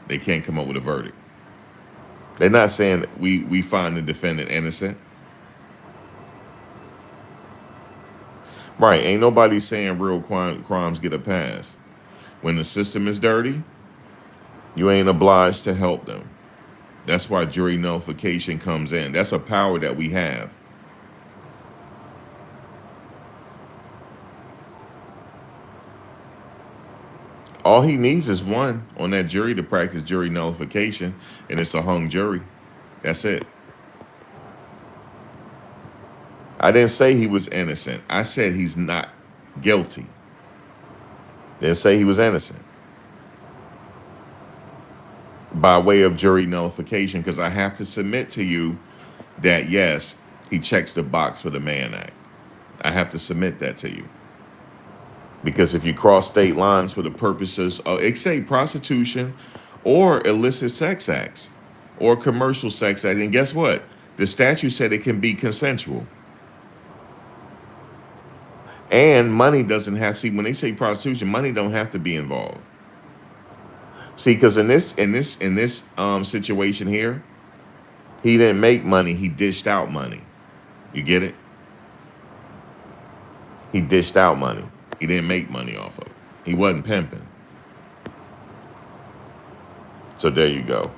They can't come up with a verdict. They're not saying we find the defendant innocent. Right, ain't nobody saying real crimes get a pass. When the system is dirty, you ain't obliged to help them. That's why jury nullification comes in. That's a power that we have. All he needs is one on that jury to practice jury nullification, and it's a hung jury. That's it. I didn't say he was innocent. I said he's not guilty. Didn't say he was innocent. By way of jury nullification, because I have to submit to you that, yes, he checks the box for the Mann Act. I have to submit that to you. Because if you cross state lines for the purposes of, say, prostitution or illicit sex acts or commercial sex act, and guess what? The statute said it can be consensual. And money doesn't have, see, when they say prostitution, money don't have to be involved. See, because in this situation here, he didn't make money, he dished out money. You get it? He dished out money. He didn't make money off of it. He wasn't pimping. So there you go.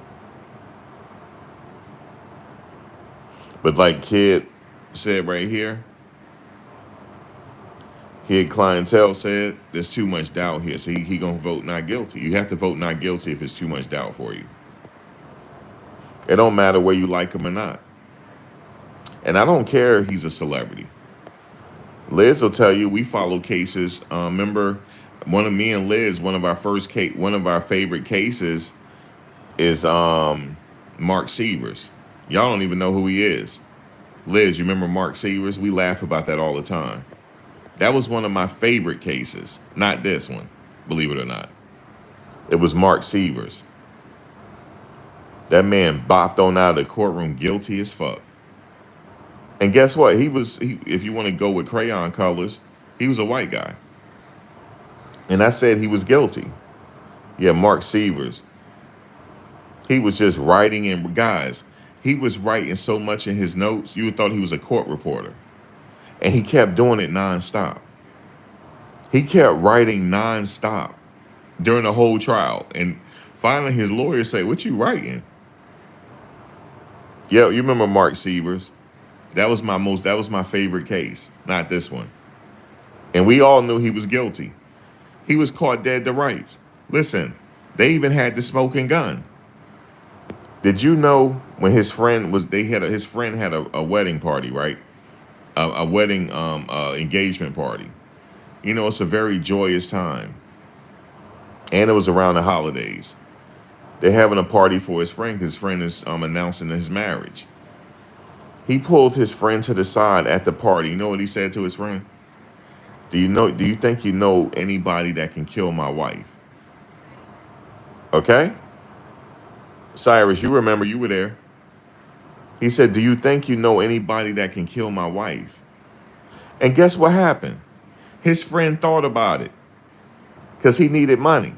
But like Kid said right here, Kid Clientele said, there's too much doubt here. So he gonna vote not guilty. You have to vote not guilty if it's too much doubt for you. It don't matter whether you like him or not. And I don't care if he's a celebrity. Liz will tell you we follow cases. Remember, one of me and Liz, one of our favorite cases is Mark Severs. Y'all don't even know who he is. Liz, you remember Mark Severs? We laugh about that all the time. That was one of my favorite cases. Not this one, believe it or not. It was Mark Severs. That man bopped on out of the courtroom guilty as fuck. And guess what? If you want to go with crayon colors, he was a white guy. And I said he was guilty. Yeah, Mark Severs. He was just writing in, guys, he was writing so much in his notes, you would thought he was a court reporter. And he kept doing it nonstop. He kept writing nonstop during the whole trial. And finally his lawyer said, "What you writing?" Yeah, you remember Mark Severs. That was my favorite case, not this one. And we all knew he was guilty. He was caught dead to rights. Listen, they even had the smoking gun. Did you know when his friend was his friend had a wedding party, right? A wedding engagement party. You know, it's a very joyous time. And it was around the holidays. They're having a party for his friend because his friend is announcing his marriage. He pulled his friend to the side at the party. You know what he said to his friend? Do you think you know anybody that can kill my wife? Okay? Cyrus, you remember you were there. He said, "Do you think you know anybody that can kill my wife?" And guess what happened? His friend thought about it because he needed money.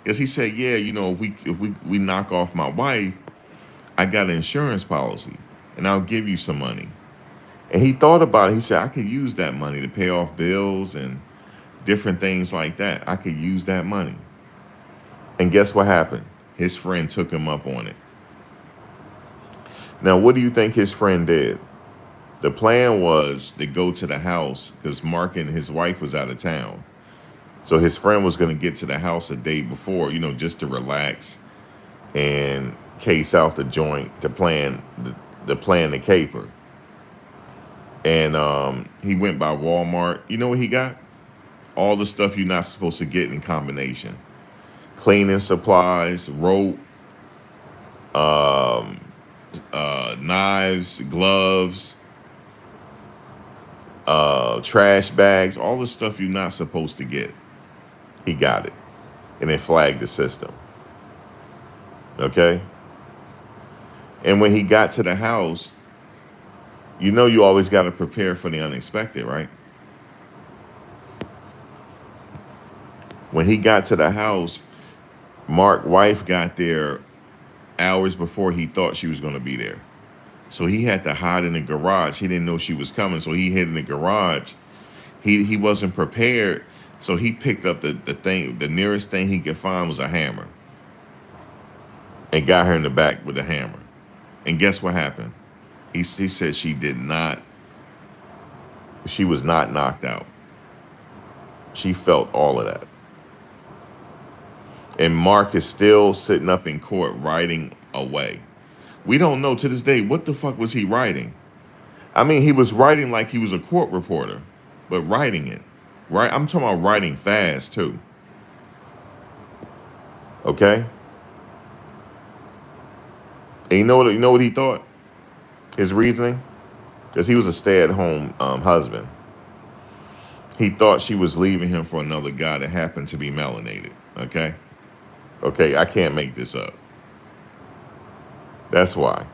Because he said, "Yeah, you know, if we knock off my wife, I got an insurance policy and I'll give you some money." And he thought about it. He said, "I could use that money to pay off bills and different things like that. I could use that money." And guess what happened? His friend took him up on it. Now, what do you think his friend did? The plan was to go to the house because Mark and his wife was out of town. So his friend was going to get to the house a day before, you know, just to relax and case out the joint to plan the caper. And he went by Walmart. You know what he got? All the stuff you're not supposed to get in combination: cleaning supplies, rope, um, knives, gloves, trash bags, all the stuff you're not supposed to get. He got it, and it flagged the system. Okay. And when he got to the house, you know you always got to prepare for the unexpected, right? When he got to the house, Mark's wife got there hours before he thought she was going to be there. So he had to hide in the garage. He didn't know she was coming, so he hid in the garage. He wasn't prepared, so he picked up the thing. The nearest thing he could find was a hammer, and got her in the back with the hammer. And guess what happened? He said she was not knocked out. She felt all of that. And Mark is still sitting up in court writing away. We don't know to this day what the fuck was he writing. I mean, he was writing like he was a court reporter, but writing it. Right? I'm talking about writing fast too. Okay? And you know what he thought? His reasoning? Because he was a stay-at-home husband. He thought she was leaving him for another guy that happened to be melanated. Okay? Okay, I can't make this up. That's why.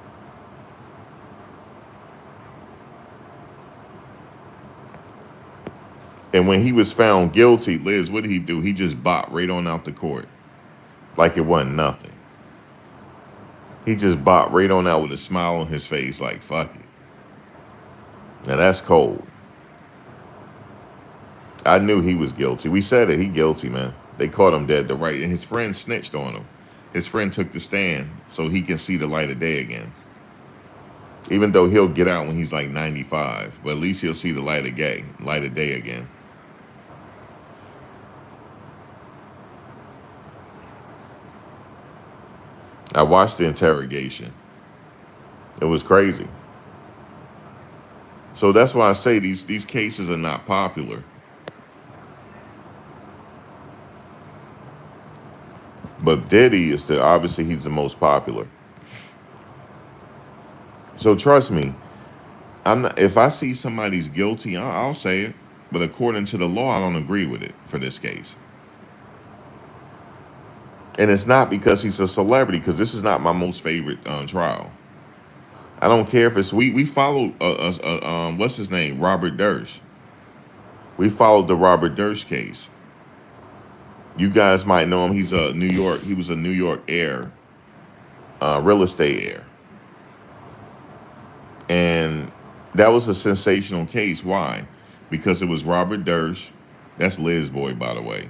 And when he was found guilty, Liz, what did he do? He just bopped right on out the court. Like it wasn't nothing. He just bopped right on out with a smile on his face like, fuck it. Now that's cold. I knew he was guilty. We said it. He guilty, man. They caught him dead to right. And his friend snitched on him. His friend took the stand so he can see the light of day again. Even though he'll get out when he's like 95. But at least he'll see the light of day again. I watched the interrogation. It was crazy. So that's why I say these cases are not popular. But Diddy is the obviously he's the most popular. So trust me, I'm not, if I see somebody's guilty, I'll say it. But according to the law, I don't agree with it for this case. And it's not because he's a celebrity, because this is not my most favorite trial. I don't care if it's we followed what's his name, Robert Durst. We followed the Robert Durst case. You guys might know him. He's a New York. He was a New York heir, real estate heir, and that was a sensational case. Why? Because it was Robert Durst. That's Liz Boy, by the way.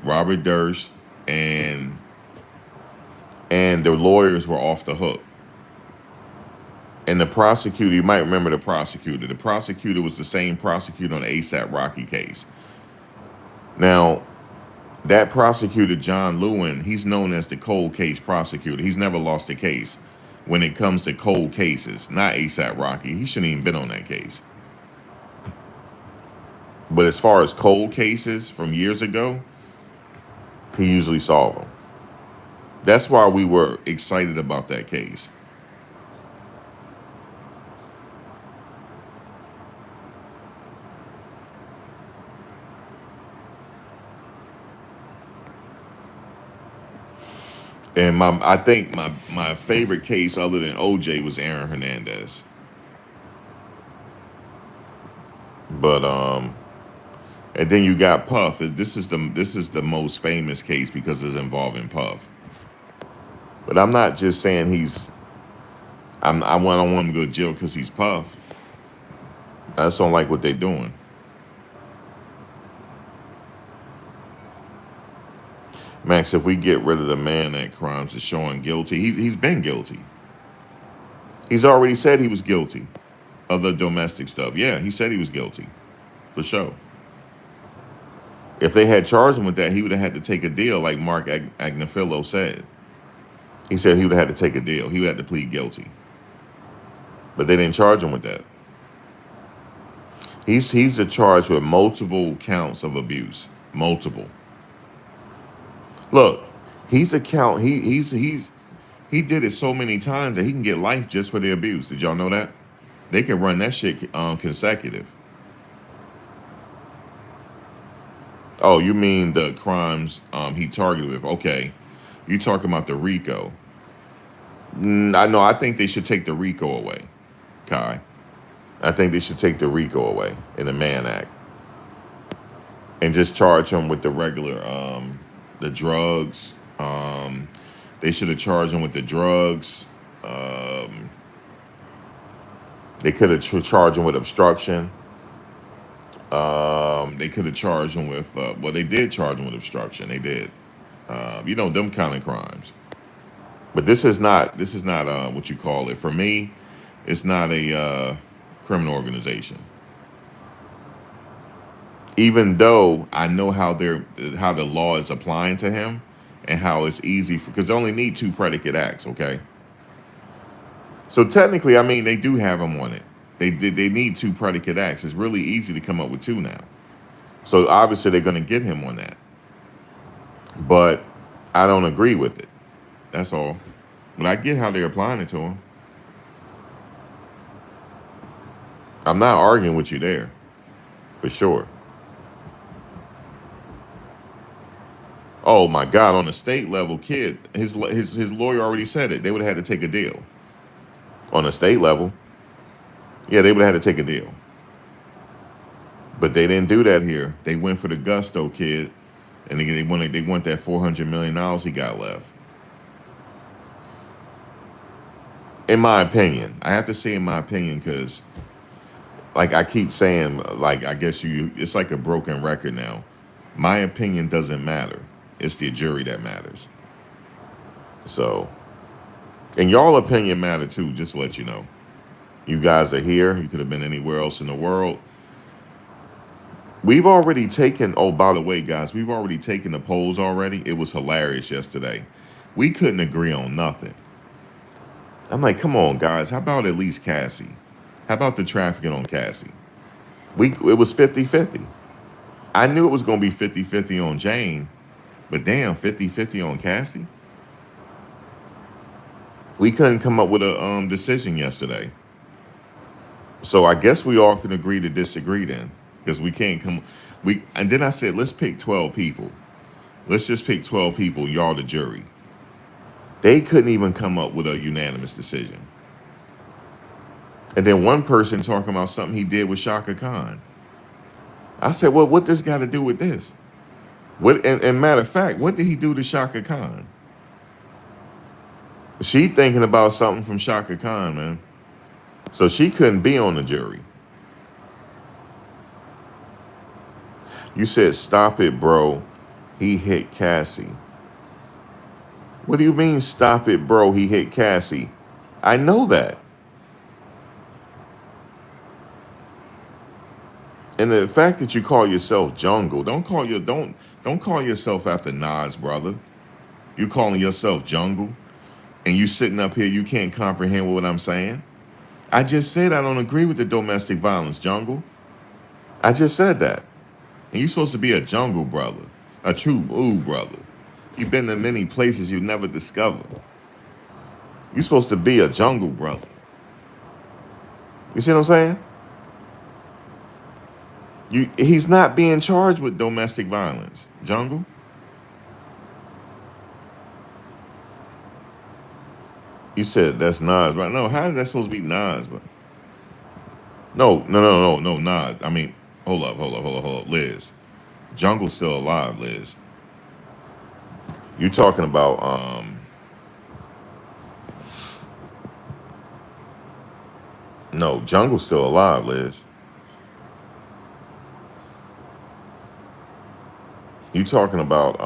Robert Durst and the lawyers were off the hook. And the prosecutor, you might remember the prosecutor. The prosecutor was the same prosecutor on the ASAP Rocky case. Now, that prosecutor, John Lewin, he's known as the cold case prosecutor. He's never lost a case when it comes to cold cases, not ASAP Rocky. He shouldn't even been on that case. But as far as cold cases from years ago, he usually solved them. That's why we were excited about that case. And I think my favorite case other than OJ was Aaron Hernandez. But and then you got Puff. This is the most famous case because it's involving Puff. But I'm not just saying don't want him to go to jail because he's Puff. I just don't like what they're doing. Max, if we get rid of the man that crimes is showing guilty, he's been guilty. He's already said he was guilty of the domestic stuff. Yeah, he said he was guilty, for sure. If they had charged him with that, he would have had to take a deal, like Mark Agnafilo said. He said he would have had to take a deal. He would have to plead guilty. But they didn't charge him with that. He's charged with multiple counts of abuse. Multiple. Look, he's a count. He did it so many times that he can get life just for the abuse. Did y'all know that? They can run that shit consecutive. Oh, you mean the crimes he targeted with? Okay, you talking about the RICO? I know. I think they should take the RICO away, Kai. I think they should take the RICO away in the Mann Act and just charge him with the regular the drugs. They should have charged him with the drugs. They could have charged him with obstruction. They could have charged him with well, they did charge him with obstruction. They did. Them kind of crimes. But this is not what you call it. For me, it's not a criminal organization. Even though I know how the law is applying to him and how it's easy because they only need two predicate acts, okay? So technically, I mean, they do have him on it. They need two predicate acts. It's really easy to come up with two now. So obviously they're going to get him on that. But I don't agree with it. That's all. But I get how they're applying it to him. I'm not arguing with you there, for sure. Oh my God! On the state level, kid, his lawyer already said it. They would have had to take a deal. On the state level, yeah, they would have had to take a deal. But they didn't do that here. They went for the gusto, kid, and they want that $400 million he got left. In my opinion, I have to say in my opinion because, like I keep saying, like I guess it's like a broken record now. My opinion doesn't matter. It's the jury that matters. So, and y'all opinion matter too. Just to let you know, you guys are here. You could have been anywhere else in the world. We've already taken. Oh, by the way, guys, we've already taken the polls already. It was hilarious yesterday. We couldn't agree on nothing. I'm like, come on, guys. How about at least Cassie? How about the trafficking on Cassie? It was 50-50. I knew it was going to be 50-50 on Jane, but damn, 50-50 on Cassie? We couldn't come up with a decision yesterday. So I guess we all can agree to disagree then, because we can't come. And then I said, let's pick 12 people. Let's just pick 12 people. Y'all the jury. They couldn't even come up with a unanimous decision. And then one person talking about something he did with Shaka Khan. I said, well, what this got to do with this? What? And matter of fact, what did he do to Shaka Khan? She thinking about something from Shaka Khan, man. So she couldn't be on the jury. You said, stop it, bro. He hit Cassie. What do you mean, stop it, bro? He hit Cassie. I know that. And the fact that you call yourself Jungle, don't call yourself after Nas, brother. You calling yourself Jungle, and you sitting up here, you can't comprehend what I'm saying. I just said I don't agree with the domestic violence, Jungle. I just said that. And you're supposed to be a jungle brother, a true ooh brother. You've been to many places you never discovered. You're supposed to be a jungle brother. You see what I'm saying? He's not being charged with domestic violence, Jungle. You said that's Nas, but no, how is that supposed to be Nas? But no, Nas. I mean, hold up, Liz. Jungle's still alive, Liz. You talking about no, Jungle's still alive, Liz. You talking about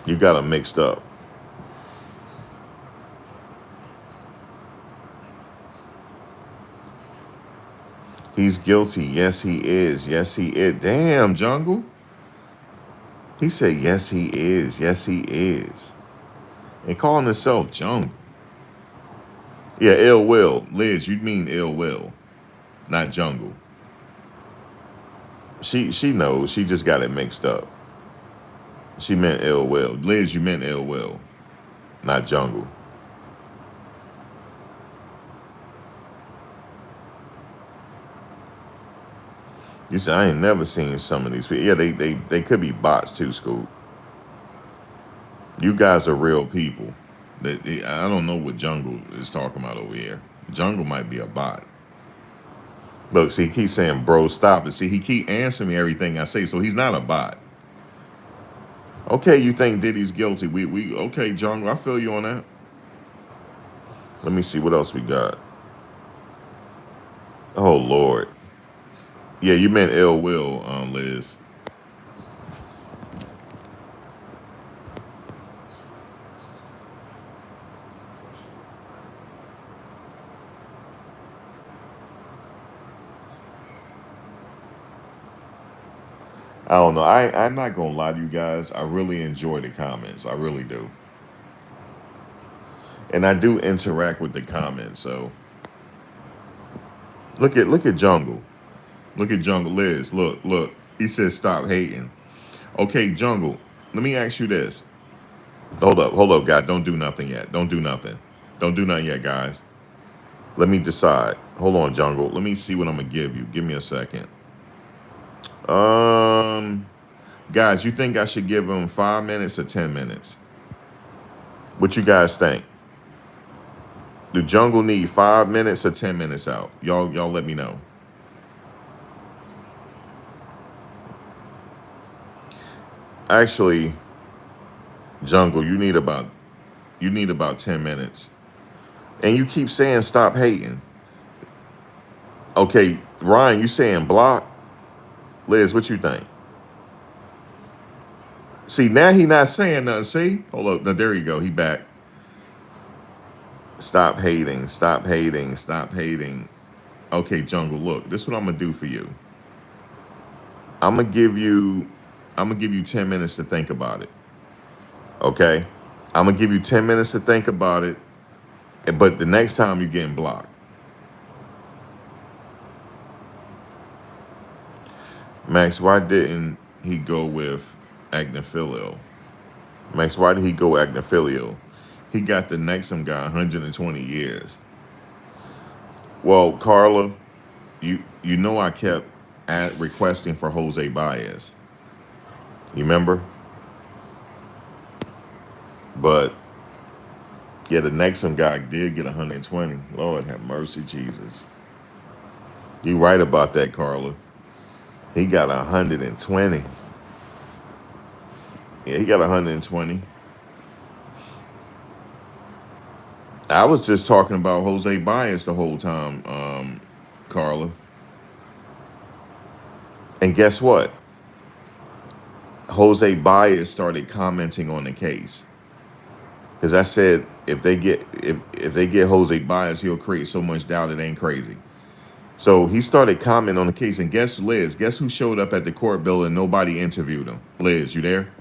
you got them mixed up. He's guilty. Yes, he is. Yes, he is. Damn, Jungle. He said, yes, he is. Yes, he is. And calling himself Jungle. Yeah, ill will. Liz, you mean ill will, not Jungle. She knows. She just got it mixed up. She meant ill will. Liz, you meant ill will, not Jungle. You said I ain't never seen some of these people. Yeah, they could be bots too, Scoop. You guys are real people. I don't know what Jungle is talking about over here. Jungle might be a bot. Look, see, he keeps saying, bro, stop it. See, he keep answering me everything I say, so he's not a bot. Okay, you think Diddy's guilty. We okay, Jungle, I feel you on that. Let me see what else we got. Oh Lord. Yeah, you meant ill will, Liz. I don't know. I'm not gonna lie to you guys. I really enjoy the comments. I really do. And I do interact with the comments. So look at Jungle. Look at Jungle Liz. Look. He says stop hating. Okay, Jungle, let me ask you this. Hold up, guys. Don't do nothing yet. Don't do nothing. Don't do nothing yet, guys. Let me decide. Hold on, Jungle. Let me see what I'm gonna give you. Give me a second. Um, guys, you think I should give him 5 minutes or 10 minutes? What you guys think? Do Jungle need 5 minutes or 10 minutes out? Y'all let me know. Actually, Jungle, you need about 10 minutes. And you keep saying stop hating. Okay, Ryan, you saying block? Liz, what you think? See, now he not saying nothing. See? Hold up. Now, there you go. He back. Stop hating. Stop hating. Stop hating. Okay, Jungle, look. This is what I'm going to do for you. I'm going to give you 10 minutes to think about it. Okay? I'm gonna give you 10 minutes to think about it, but the next time you're getting blocked. Max, why didn't he go with Agnifilio? Max, why did he go Agnifilio? He got the Nexum guy 120 years. Well, Carla, you know I kept requesting for Jose Baez. You remember? But yeah, the Nexum guy did get 120. Lord have mercy, Jesus. You right about that, Carla. He got 120. Yeah, he got 120. I was just talking about Jose Baez the whole time, Carla. And guess what? Jose Baez started commenting on the case. Because I said if they get Jose Baez, he'll create so much doubt it ain't crazy. So he started commenting on the case, and guess who showed up at the court building? Nobody interviewed him. Liz, you there?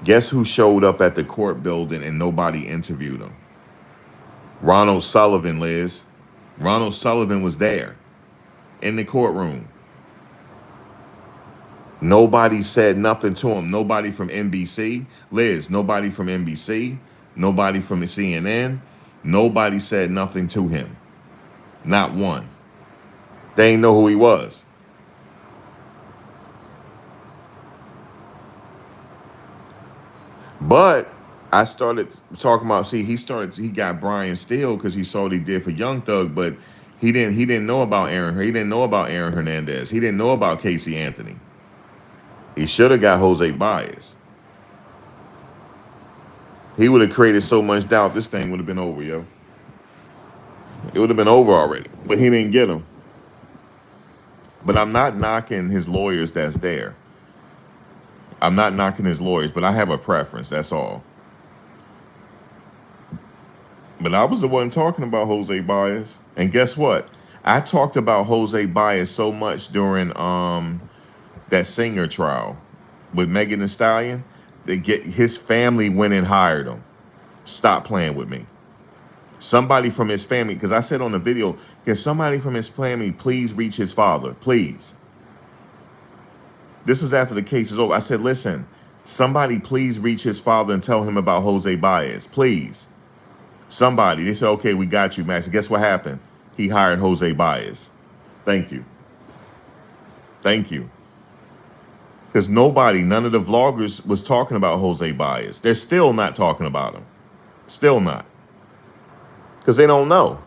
Guess who showed up at the court building and nobody interviewed him? Ronald Sullivan, Liz. Ronald Sullivan was there in the courtroom. Nobody said nothing to him. Nobody from NBC. Liz, nobody from NBC. Nobody from the CNN. Nobody said nothing to him. Not one. They didn't know who he was. But I started talking about, see, he got Brian Steele because he saw what he did for Young Thug, but he didn't know about He didn't know about Aaron Hernandez. He didn't know about Casey Anthony. He should have got Jose Baez. He would have created so much doubt, this thing would have been over, yo. It would have been over already. But he didn't get him. But I'm not knocking his lawyers that's there. I'm not knocking his lawyers, but I have a preference, that's all. But I was the one talking about Jose Baez. And guess what? I talked about Jose Baez so much during that Singer trial with Megan Thee Stallion. His family went and hired him. Stop playing with me. Somebody from his family, because I said on the video, can somebody from his family please reach his father? Please. This is after the case is over. I said, listen, somebody please reach his father and tell him about Jose Baez. Please. Somebody. They said, okay, we got you, Max. And guess what happened? He hired Jose Baez. Thank you. Thank you. Because none of the vloggers was talking about Jose Baez. They're still not talking about him. Still not. Because they don't know.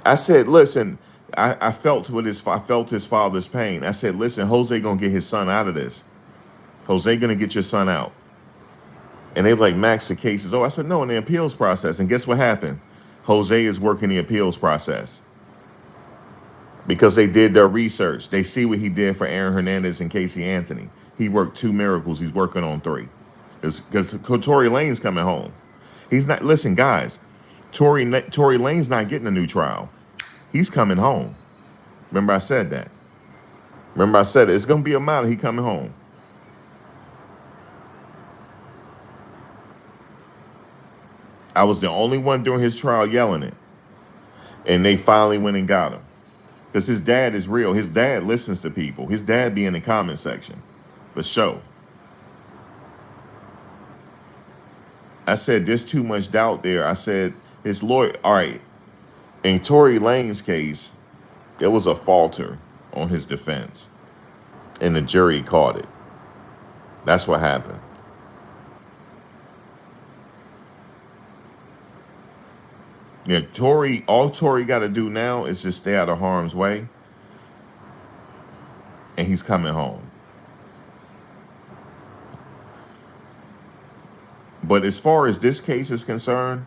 I said, listen, I felt his father's pain. I said, listen, Jose gonna get his son out of this. Jose gonna get your son out. And they were like, Max, the case is over. I said, no, in the appeals process. And guess what happened? Jose is working the appeals process. Because they did their research. They see what he did for Aaron Hernandez and Casey Anthony. He worked 2 miracles. He's working on 3. Because Tory Lane's coming home. He's not, listen, guys, Tory Lane's not getting a new trial. He's coming home. Remember I said that. Remember I said it. It's going to be a matter. He coming home. I was the only one during his trial yelling it. And they finally went and got him. Because his dad is real. His dad listens to people. His dad be in the comment section. For sure. I said, there's too much doubt there. I said, his lawyer, all right, in Tory Lane's case, there was a falter on his defense. And the jury caught it. That's what happened. Yeah, all Tory got to do now is just stay out of harm's way. And he's coming home. But as far as this case is concerned,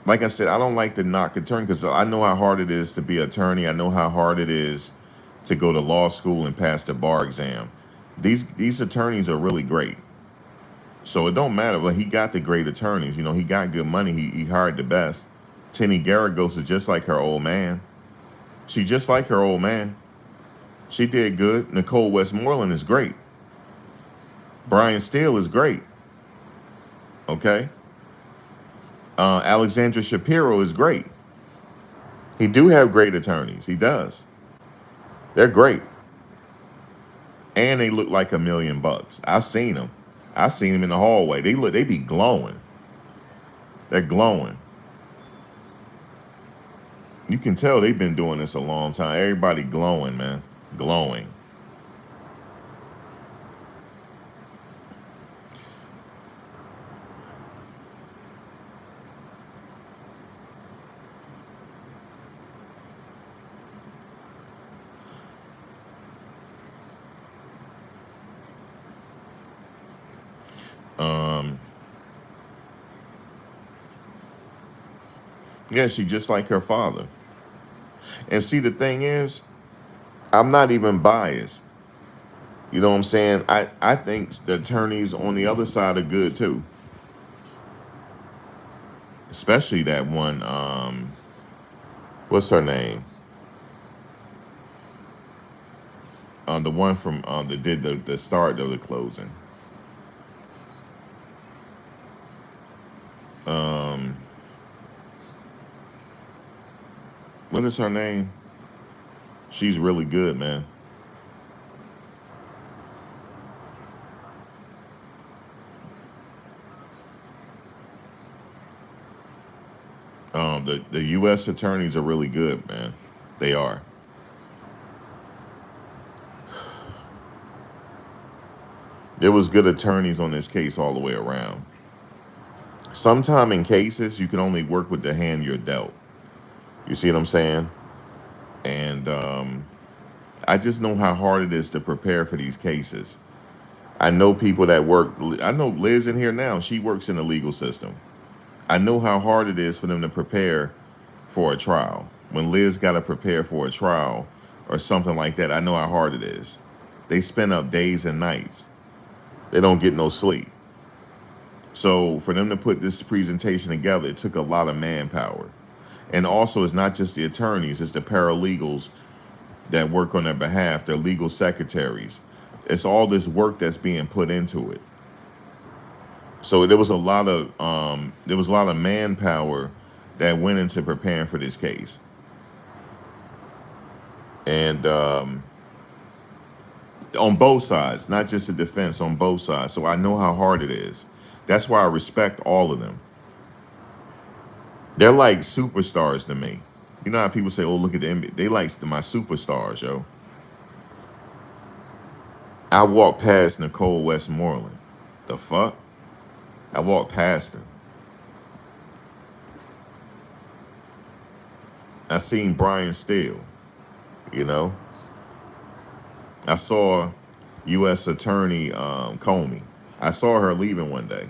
like I said, I don't like to knock attorney because I know how hard it is to be an attorney. I know how hard it is to go to law school and pass the bar exam. These attorneys are really great. So it don't matter. Like, he got the great attorneys. You know, he got good money. He hired the best. Tenny Garagos is just like her old man. She just like her old man. She did good. Nicole Westmoreland is great. Brian Steele is great. Okay. Alexandra Shapiro is great. He do have great attorneys. He does. They're great, and they look like $1 million. I've seen them. I've seen them in the hallway. They look. They be glowing. They're glowing. You can tell they've been doing this a long time. Everybody glowing, man. Glowing. Um, yeah, she just like her father. And see, the thing is, I'm not even biased. You know what I'm saying? I think the attorneys on the other side are good too. Especially that one, what's her name? The one from that did the start of the closing. Um, what is her name? She's really good, man. The U.S. attorneys are really good, man. They are. There was good attorneys on this case all the way around. Sometime in cases, you can only work with the hand you're dealt. You see what I'm saying? And I just know how hard it is to prepare for these cases. I know people that work. I know Liz in here now. She works in the legal system. I know how hard it is for them to prepare for a trial. When Liz got to prepare for a trial or something like that, I know how hard it is. They spend up days and nights. They don't get no sleep. So for them to put this presentation together, it took a lot of manpower. And also, it's not just the attorneys; it's the paralegals that work on their behalf, their legal secretaries. It's all this work that's being put into it. So there was a lot of manpower that went into preparing for this case, and on both sides, not just the defense, on both sides. So I know how hard it is. That's why I respect all of them. They're like superstars to me. You know how people say, "Oh, look at the NBA." They like my superstars, yo. I walked past Nicole Westmoreland. The fuck? I walked past her. I seen Brian Steele. You know, I saw U.S. Attorney Comey. I saw her leaving one day.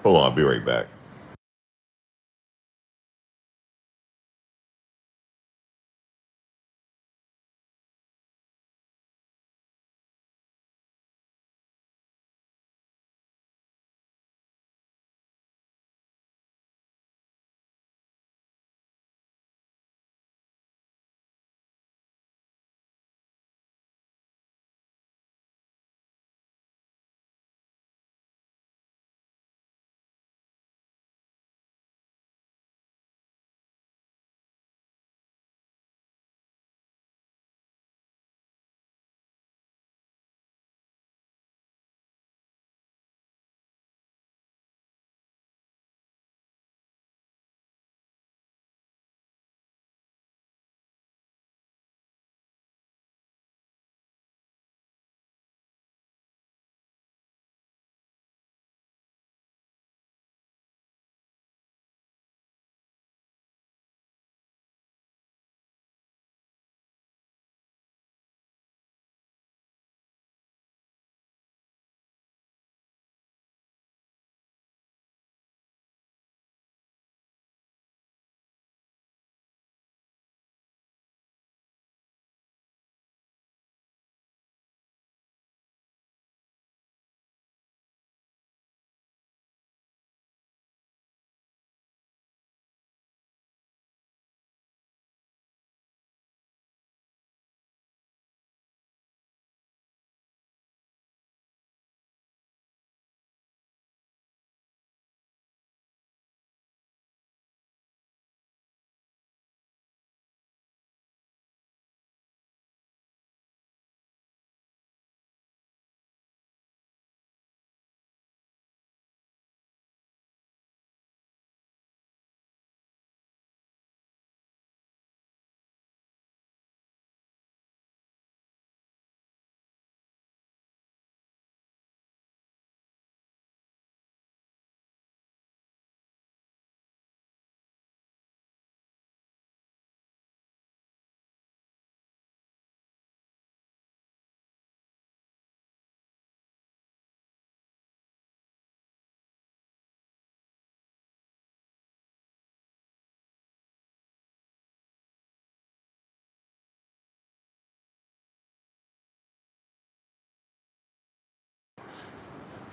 Hold on, I'll be right back.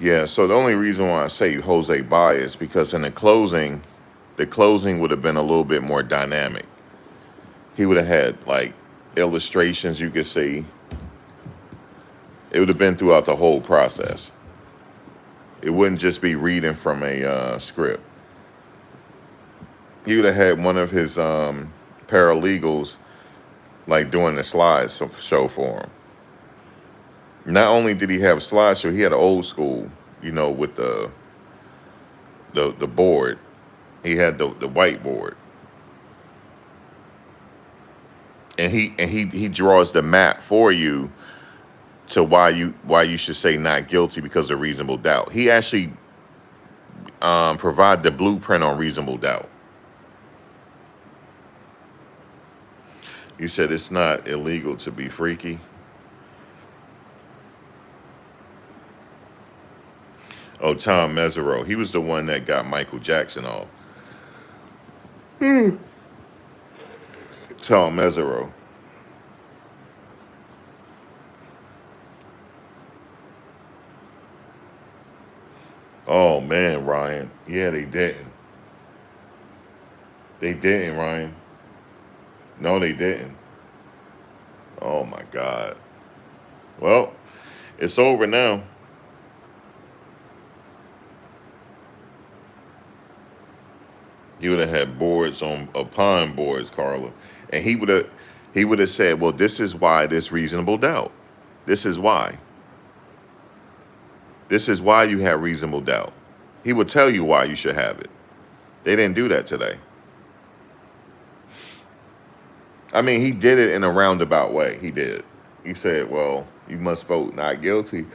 Yeah, so the only reason why I say Jose bias because in the closing would have been a little bit more dynamic. He would have had like illustrations you could see. It would have been throughout the whole process. It wouldn't just be reading from a script. He would have had one of his paralegals like doing the slides show for him. Not only did he have a slideshow, he had an old school, with the board. He had the whiteboard, and he draws the map for you to why you should say not guilty because of reasonable doubt. He actually provide the blueprint on reasonable doubt. You said it's not illegal to be freaky. Oh, Tom Mesereau. He was the one that got Michael Jackson off. Tom Mesereau. Oh man, Ryan. Yeah, they didn't. They didn't, Ryan. No, they didn't. Oh my God. Well, it's over now. He would have had boards upon boards, Carla, and he would have said, "Well, this is why this reasonable doubt. This is why. This is why you have reasonable doubt." He would tell you why you should have it. They didn't do that today. I mean, he did it in a roundabout way. He did. He said, "Well, you must vote not guilty."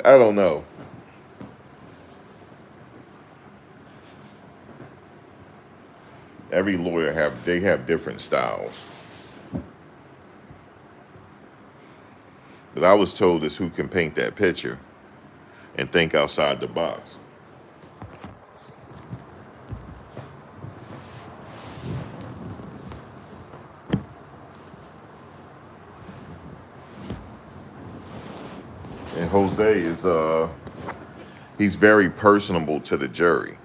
I don't know. Every lawyer have different styles. But I was told it's who can paint that picture and think outside the box. And Jose is he's very personable to the jury.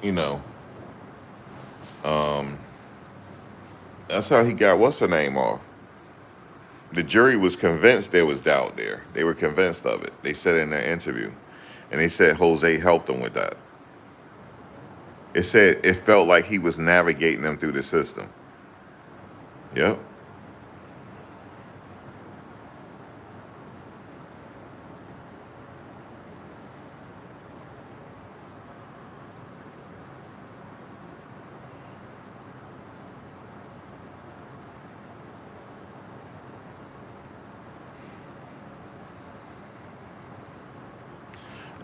You know. That's how he got what's her name off. The jury was convinced there was doubt there. They were convinced of it. They said in their interview. And they said Jose helped them with that. It said it felt like he was navigating them through the system. Yep.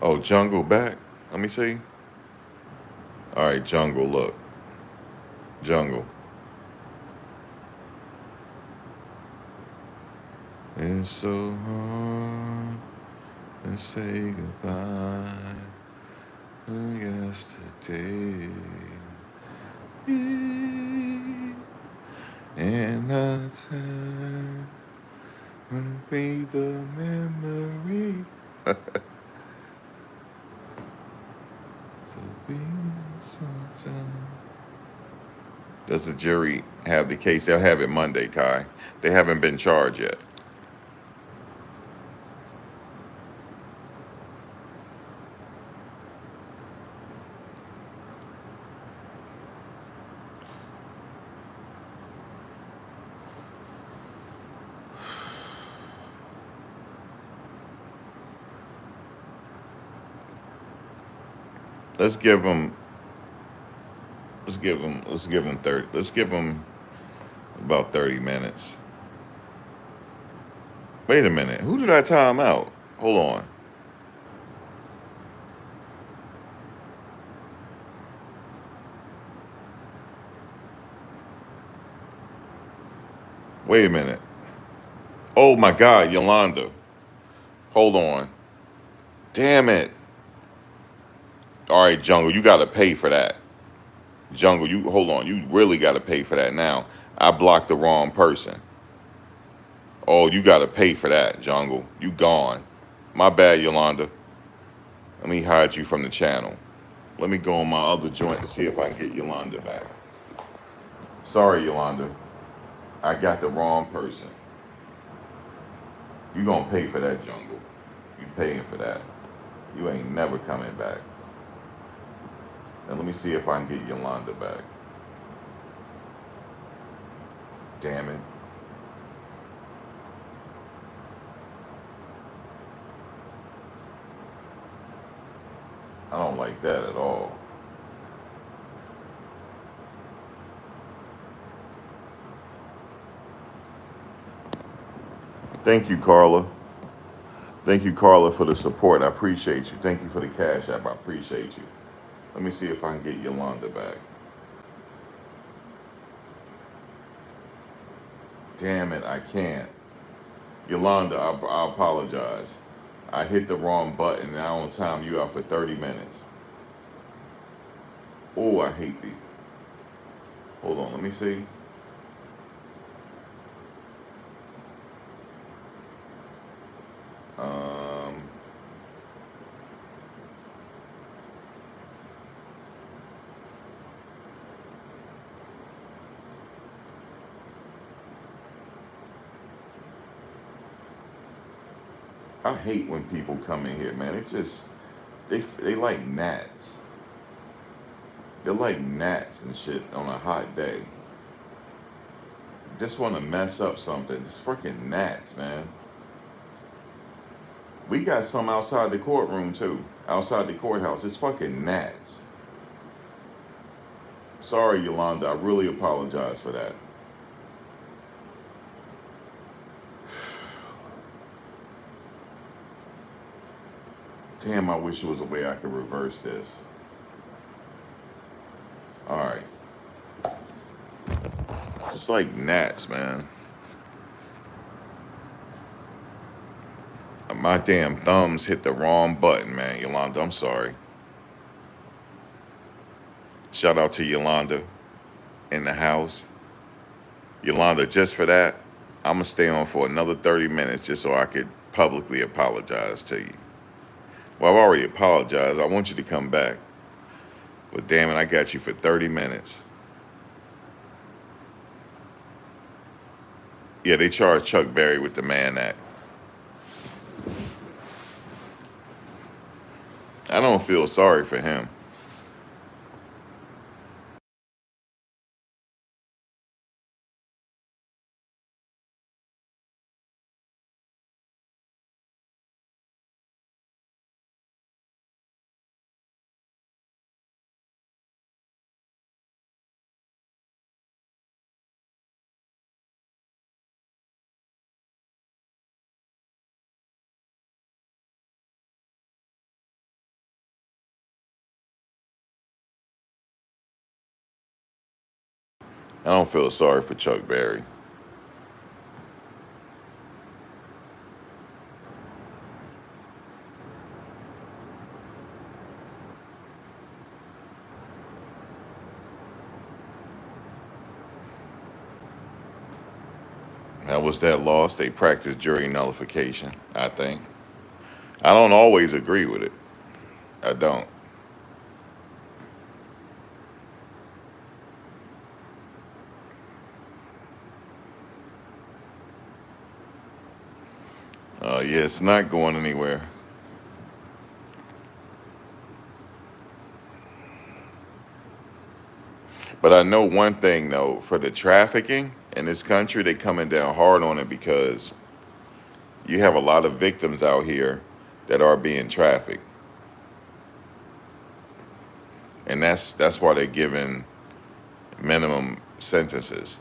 Oh, Jungle back. Let me see. All right, Jungle, look. Jungle. It's so hard to say goodbye to yesterday. And the time will be the memory. To be sunshine. Does the jury have the case? They'll have it Monday, Kai. They haven't been charged yet. Let's give them. Let's give them. Let's give them 30. Let's give them about 30 minutes. Wait a minute. Who did I time out? Hold on. Wait a minute. Oh my God, Yolanda. Hold on. Damn it. All right, Jungle, you got to pay for that. Jungle, you hold on. You really got to pay for that now. I blocked the wrong person. Oh, you gotta pay for that, Jungle. You gone. My bad, Yolanda. Let me hide you from the channel. Let me go on my other joint to see if I can get Yolanda back. Sorry, Yolanda. I got the wrong person. You gonna pay for that, Jungle. You paying for that. You ain't never coming back. And let me see if I can get Yolanda back. Damn it. I don't like that at all. Thank you, Carla. Thank you, Carla, for the support. I appreciate you. Thank you for the cash app. I appreciate you. Let me see if I can get Yolanda back. Damn it, I can't. Yolanda, I apologize. I hit the wrong button and I don't time you out for 30 minutes. Oh, I hate the. Hold on, let me see. Um, I hate when people come in here, man. It just they like gnats. They're like gnats and shit on a hot day. Just want to mess up something. It's freaking gnats, man. We got some outside the courtroom too. Outside the courthouse. It's fucking gnats. Sorry, Yolanda. I really apologize for that. Damn, I wish there was a way I could reverse this. Alright. It's like gnats, man. My damn thumbs hit the wrong button, man. Yolanda, I'm sorry. Shout out to Yolanda in the house. Yolanda, just for that, I'm going to stay on for another 30 minutes just so I could publicly apologize to you. Well, I've already apologized. I want you to come back. But damn it, I got you for 30 minutes. Yeah, they charged Chuck Berry with the Mann Act. I don't feel sorry for him. I don't feel sorry for Chuck Berry. That was that loss. They practiced jury nullification, I think. I don't always agree with it. I don't. Yeah, it's not going anywhere. But I know one thing though, for the trafficking in this country, they coming down hard on it because you have a lot of victims out here that are being trafficked, and that's why they're giving minimum sentences,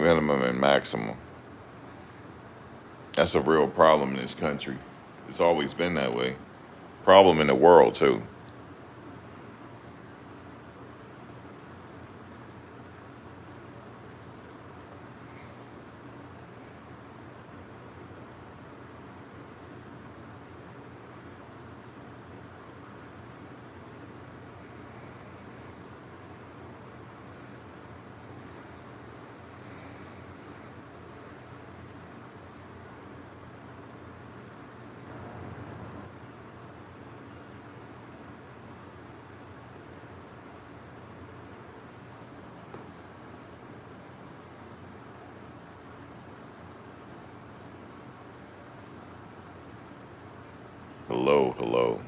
minimum and maximum. That's a real problem in this country. It's always been that way. Problem in the world too. Hello, hello.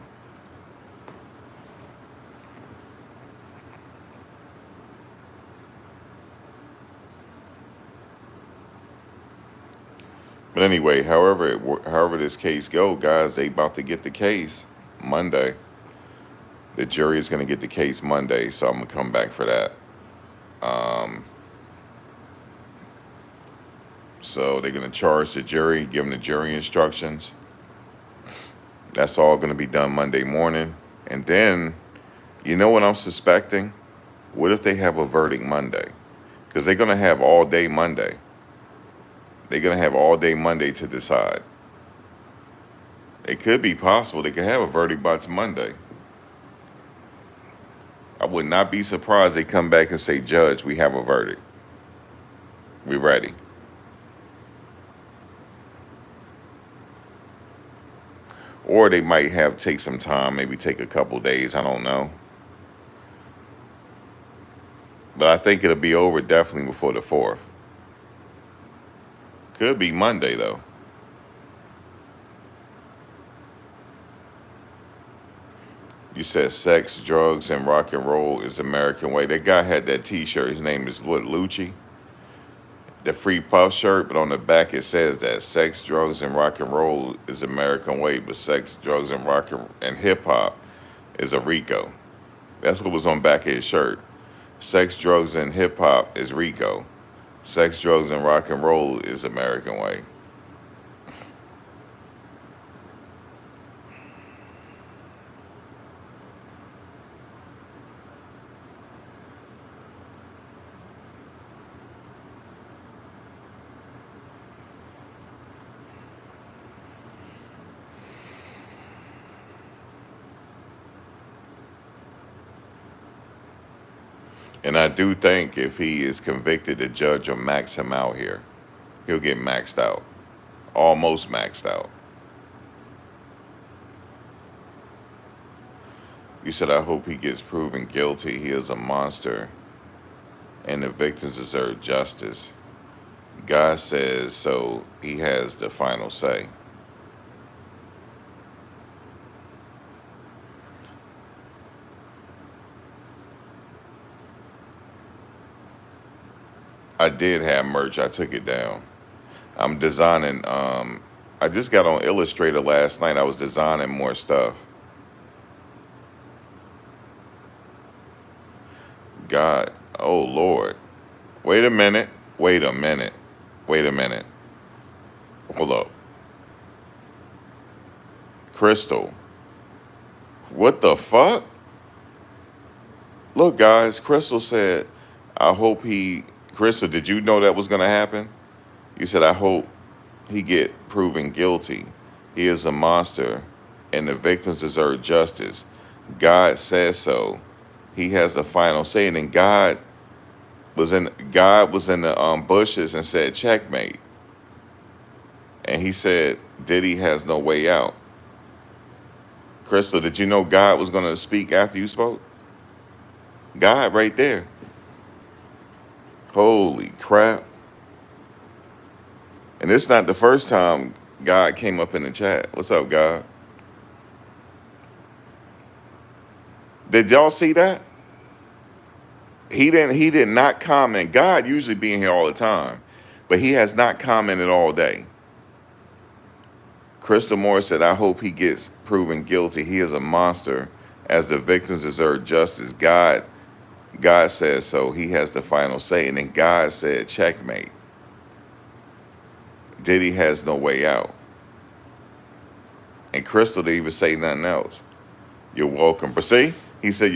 But anyway, however this case go, guys, they about to get the case Monday. The jury is going to get the case Monday, so I'm gonna come back for that. Um, so they're going to charge the jury, give them the jury instructions. That's all going to be done Monday morning, and then you know what I'm suspecting? What if they have a verdict Monday? Because they're going to have all day Monday. They're going to have all day Monday to decide. It could be possible they could have a verdict by Monday. I would not be surprised they come back and say, Judge, we have a verdict. We ready. Or they might have take some time, maybe take a couple days. I don't know. But I think it'll be over definitely before the 4th. Could be Monday, though. You said sex, drugs, and rock and roll is American way. That guy had that T-shirt. His name is what, Lucci? The free puff shirt, but on the back it says that sex, drugs, and rock and roll is American way, but sex, drugs, and and hip hop is a Rico. That's what was on the back of his shirt. Sex, drugs, and hip hop is Rico. Sex, drugs, and rock and roll is American way. And I do think if he is convicted, the judge will max him out here. He'll get maxed out, almost maxed out. You said, I hope he gets proven guilty. He is a monster, and the victims deserve justice. God says so. He has the final say. I did have merch. I took it down. I'm designing. I just got on Illustrator last night. I was designing more stuff. God, oh Lord. Wait a minute. Wait a minute. Wait a minute. Hold up. Crystal. What the fuck? Look, guys, Crystal said, I hope he. Crystal, did you know that was going to happen? You said, I hope he get proven guilty. He is a monster, and the victims deserve justice. God says so. He has the final say. And then God was in the bushes and said, checkmate. And he said, Diddy has no way out. Crystal, did you know God was going to speak after you spoke? God right there. Holy crap. And it's not the first time God came up in the chat. What's up, God? Did y'all see that? He did not comment. God usually being here all the time, but he has not commented all day. Crystal Moore said, I hope he gets proven guilty. He is a monster, as the victims deserve justice. God says so. He has the final say. And then God said, checkmate. Diddy has no way out. And Crystal didn't even say nothing else. You're welcome. But see, he said,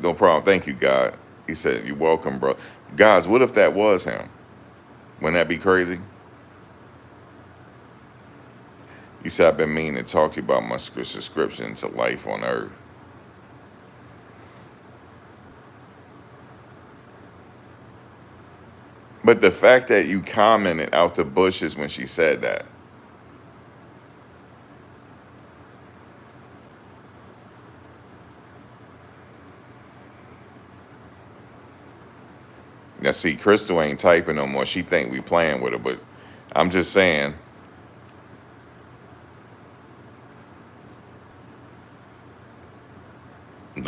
no problem. Thank you, God. He said, you're welcome, bro. Guys, what if that was him? Wouldn't that be crazy? He said, I've been meaning to talk to you about my subscription to Life on Earth. But the fact that you commented out the bushes when she said that. Now, see, Crystal ain't typing no more. She think we playing with her, but I'm just saying.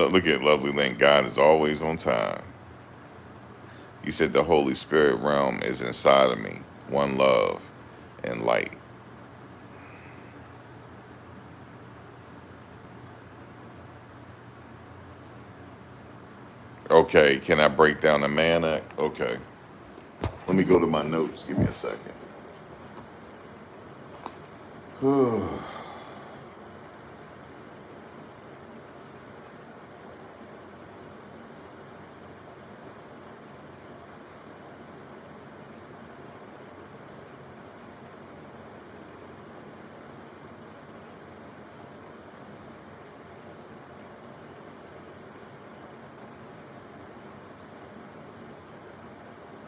Look at Lovely Link. God is always on time. You said the Holy Spirit realm is inside of me. One love and light. Okay, can I break down the Man Act? Okay. Let me go to my notes. Give me a second.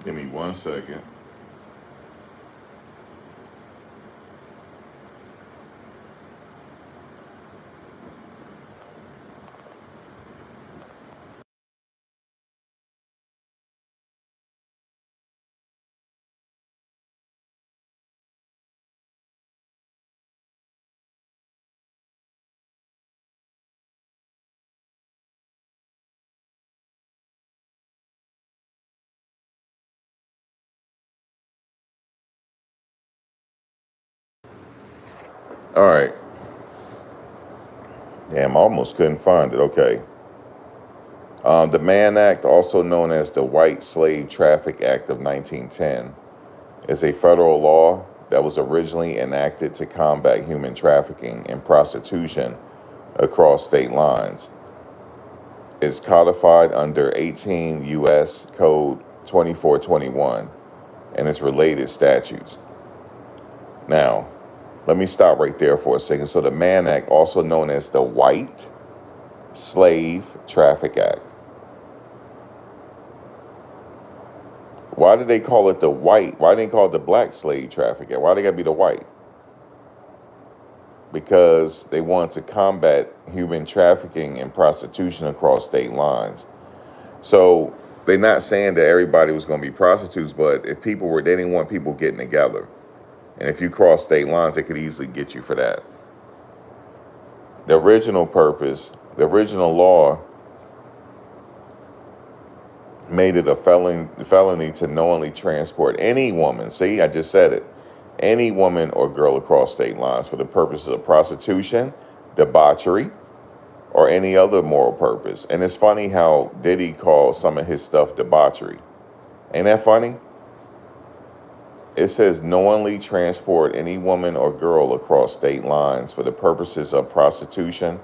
Give me 1 second. All right. Damn, I almost couldn't find it. Okay. The Mann Act, also known as the White Slave Traffic Act of 1910, is a federal law that was originally enacted to combat human trafficking and prostitution across state lines. It's codified under 18 U.S. Code 2421 and its related statutes. Now, let me stop right there for a second. So, the Mann Act, also known as the White Slave Traffic Act. Why did they call it the white? Why didn't they call it the black slave traffic act? Why they gotta be the white? Because they wanted to combat human trafficking and prostitution across state lines. So they're not saying that everybody was gonna be prostitutes, but if people were, they didn't want people getting together. And if you cross state lines, they could easily get you for that. The original purpose, the original law made it a felony to knowingly transport any woman. See, I just said it. Any woman or girl across state lines for the purposes of prostitution, debauchery, or any other moral purpose. And it's funny how Diddy calls some of his stuff debauchery. Ain't that funny? It says knowingly transport any woman or girl across state lines for the purposes of prostitution,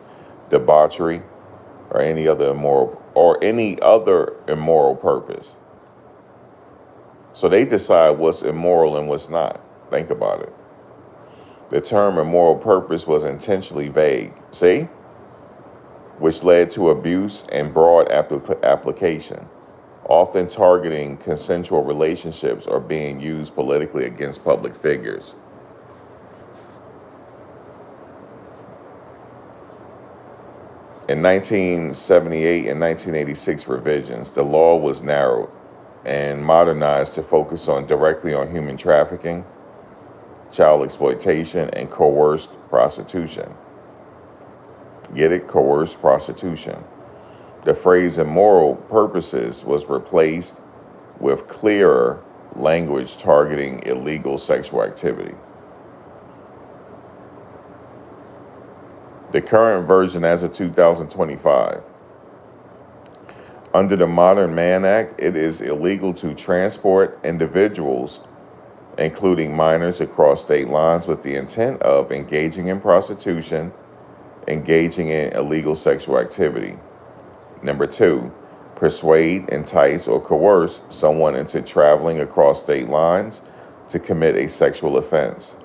debauchery, or any other immoral purpose. So they decide what's immoral and what's not. Think about it. The term immoral purpose was intentionally vague, see? Which led to abuse and broad application, often targeting consensual relationships or being used politically against public figures. In 1978 and 1986 revisions, the law was narrowed and modernized to focus directly on human trafficking, child exploitation, and coerced prostitution. Get it? Coerced prostitution. The phrase immoral purposes was replaced with clearer language targeting illegal sexual activity. The current version as of 2025. Under the modern Mann Act, it is illegal to transport individuals, including minors, across state lines with the intent of engaging in prostitution, engaging in illegal sexual activity. Number 2, persuade, entice, or coerce someone into traveling across state lines to commit a sexual offense.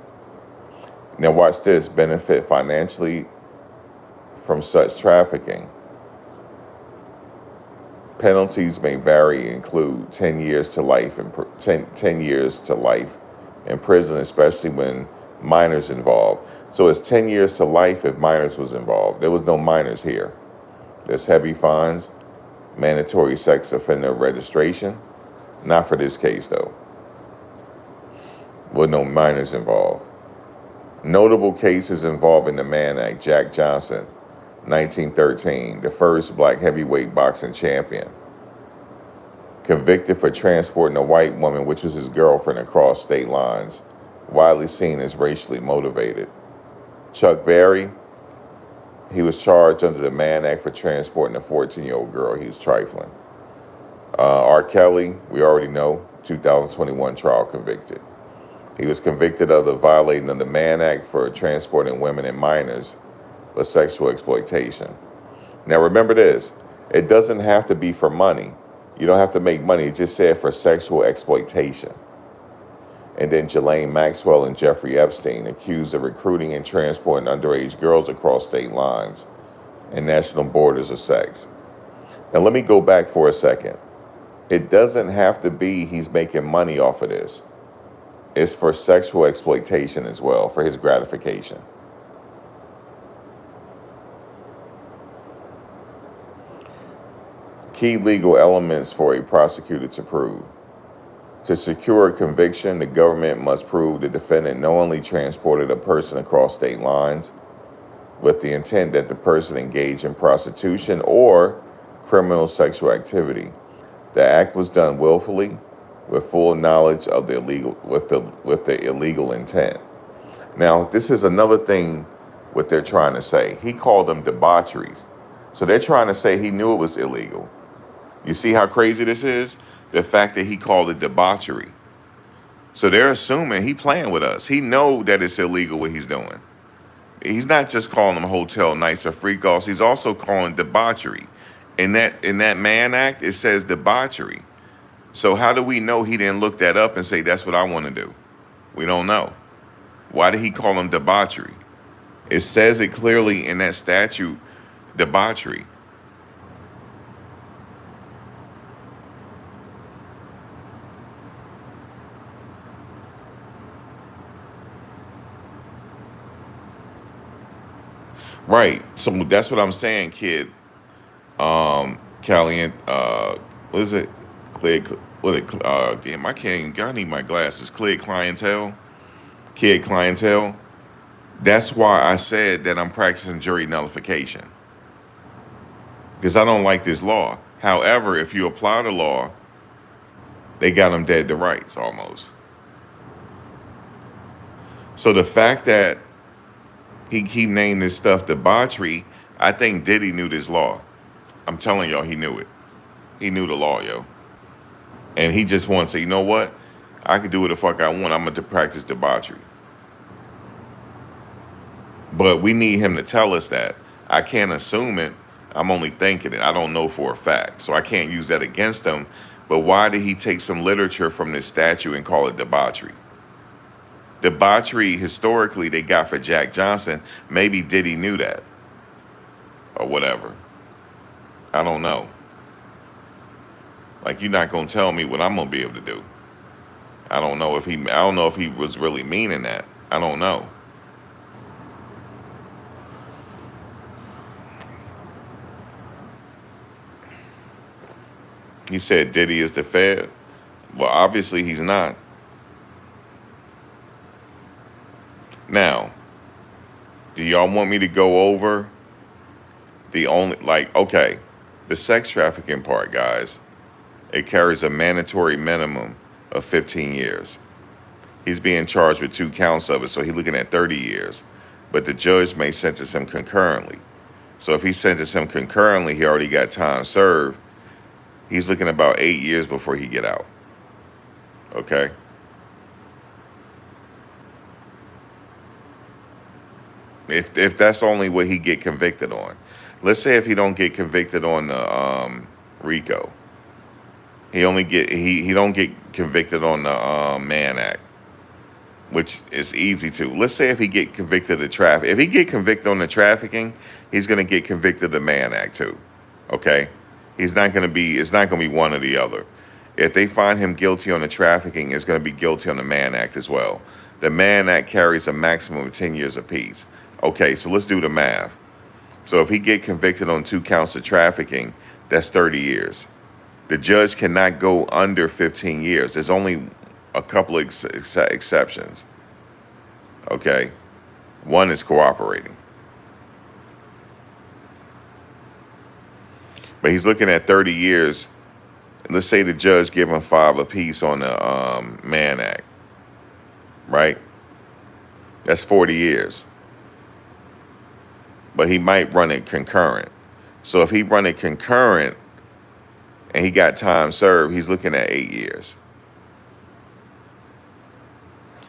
Now watch this, benefit financially from such trafficking. Penalties may vary, include 10 years to life and 10 years to life in prison, especially when minors involved. So it's 10 years to life if minors was involved. There was no minors here. There's heavy fines, mandatory sex offender registration. Not for this case though. With no minors involved. Notable cases involving the Mann Act: Jack Johnson, 1913, the first black heavyweight boxing champion. Convicted for transporting a white woman, which was his girlfriend, across state lines, widely seen as racially motivated. Chuck Berry, he was charged under the Mann Act for transporting a 14-year-old girl. He was trifling. R. Kelly, we already know, 2021 trial convicted. He was convicted of the violating of the Mann Act for transporting women and minors for sexual exploitation. Now remember this, it doesn't have to be for money. You don't have to make money. It just said for sexual exploitation. And then Ghislaine Maxwell and Jeffrey Epstein, accused of recruiting and transporting underage girls across state lines and national borders of sex. Now let me go back for a second. It doesn't have to be he's making money off of this. It's for sexual exploitation as well, for his gratification. Key legal elements for a prosecutor to prove. To secure a conviction, the government must prove the defendant knowingly transported a person across state lines with the intent that the person engaged in prostitution or criminal sexual activity. The act was done willfully, with full knowledge of the illegal, with the illegal intent. Now, this is another thing what they're trying to say. He called them debaucheries. So they're trying to say he knew it was illegal. You see how crazy this is? The fact that he called it debauchery. So they're assuming he playing with us. He know that it's illegal what he's doing. He's not just calling them hotel nights or freak offs. He's also calling debauchery. In that Mann Act, it says debauchery. So how do we know he didn't look that up and say, that's what I want to do? We don't know. Why did he call them debauchery? It says it clearly in that statute, debauchery. Right. So that's what I'm saying, kid. Callie, what is it? Clear, what it? Damn, I can't. I need my glasses. Clear clientele, kid clientele. That's why I said that I'm practicing jury nullification because I don't like this law. However, if you apply the law, they got them dead to rights almost. So the fact that he named this stuff debauchery, I think Diddy knew this law. I'm telling y'all, he knew it. He knew the law, yo. And he just wanted to say, you know what? I can do what the fuck I want. I'm going to practice debauchery. But we need him to tell us that. I can't assume it. I'm only thinking it. I don't know for a fact. So I can't use that against him. But why did he take some literature from this statute and call it debauchery? Debauchery, historically, they got for Jack Johnson. Maybe Diddy knew that. Or whatever. I don't know. Like, you're not going to tell me what I'm going to be able to do. I don't know if he was really meaning that. I don't know. He said Diddy is the Fed. Well, obviously he's not. Now, do y'all want me to go over okay, the sex trafficking part, guys, it carries a mandatory minimum of 15 years. He's being charged with 2 counts of it, so he's looking at 30 years. But the judge may sentence him concurrently. So if he sentences him concurrently, he already got time served. He's looking about 8 years before he get out. Okay? If that's only what he get convicted on. Let's say if he don't get convicted on the RICO. He don't get convicted on the Mann Act, which is easy to. Let's say if he get convicted of traffic. If he get convicted on the trafficking, he's going to get convicted of the Mann Act too. Okay? It's not going to be one or the other. If they find him guilty on the trafficking, it's going to be guilty on the Mann Act as well. The Mann Act carries a maximum of 10 years apiece. Okay, so let's do the math. So if he get convicted on 2 counts of trafficking, that's 30 years. The judge cannot go under 15 years. There's only a couple of exceptions. Okay? One is cooperating. But he's looking at 30 years. Let's say the judge give him 5 apiece on the Mann Act, right? That's 40 years. But he might run it concurrent. So if he run it concurrent and he got time served, he's looking at 8 years.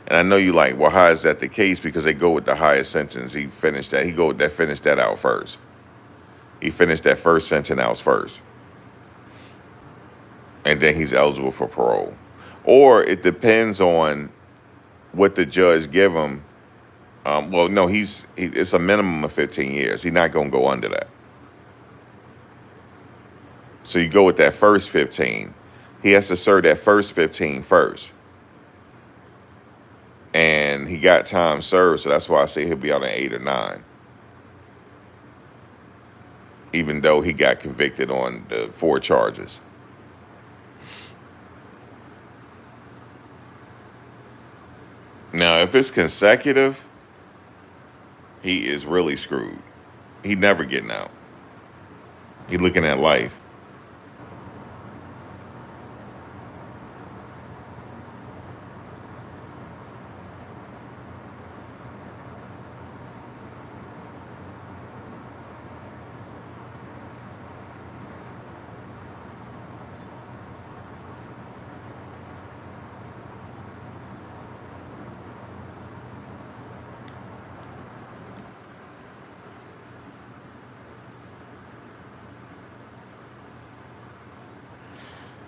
And I know you like, well, how is that the case? Because they go with the highest sentence. He finished that. Finished that out first. He finished that first sentence out first. And then he's eligible for parole. Or it depends on what the judge give him. Well, no, it's a minimum of 15 years. He's not going to go under that. So you go with that first 15. He has to serve that first 15 first. And he got time served, so that's why I say he'll be out in 8 or 9. Even though he got convicted on the 4 charges. Now, if it's consecutive, he is really screwed. He never getting out. He looking at life.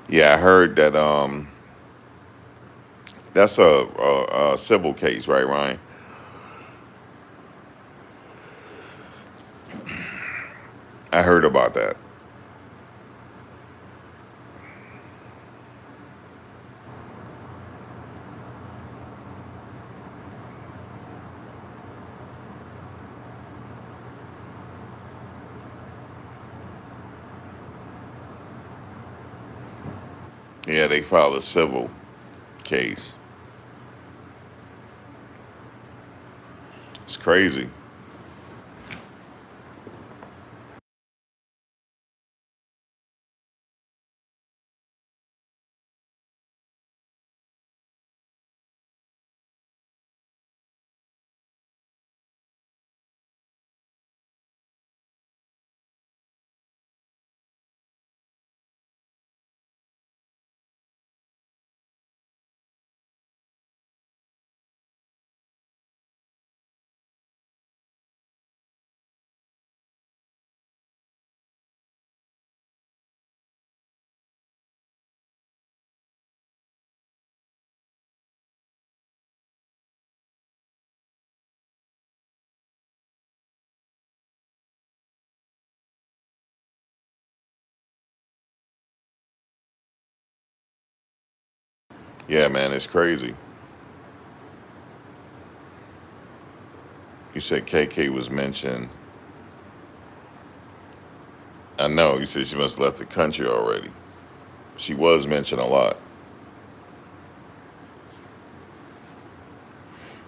Yeah, I heard that that's a civil case, right, Ryan? I heard about that. Yeah, they filed a civil case. It's crazy. Yeah, man, it's crazy. You said KK was mentioned. I know. You said she must have left the country already. She was mentioned a lot.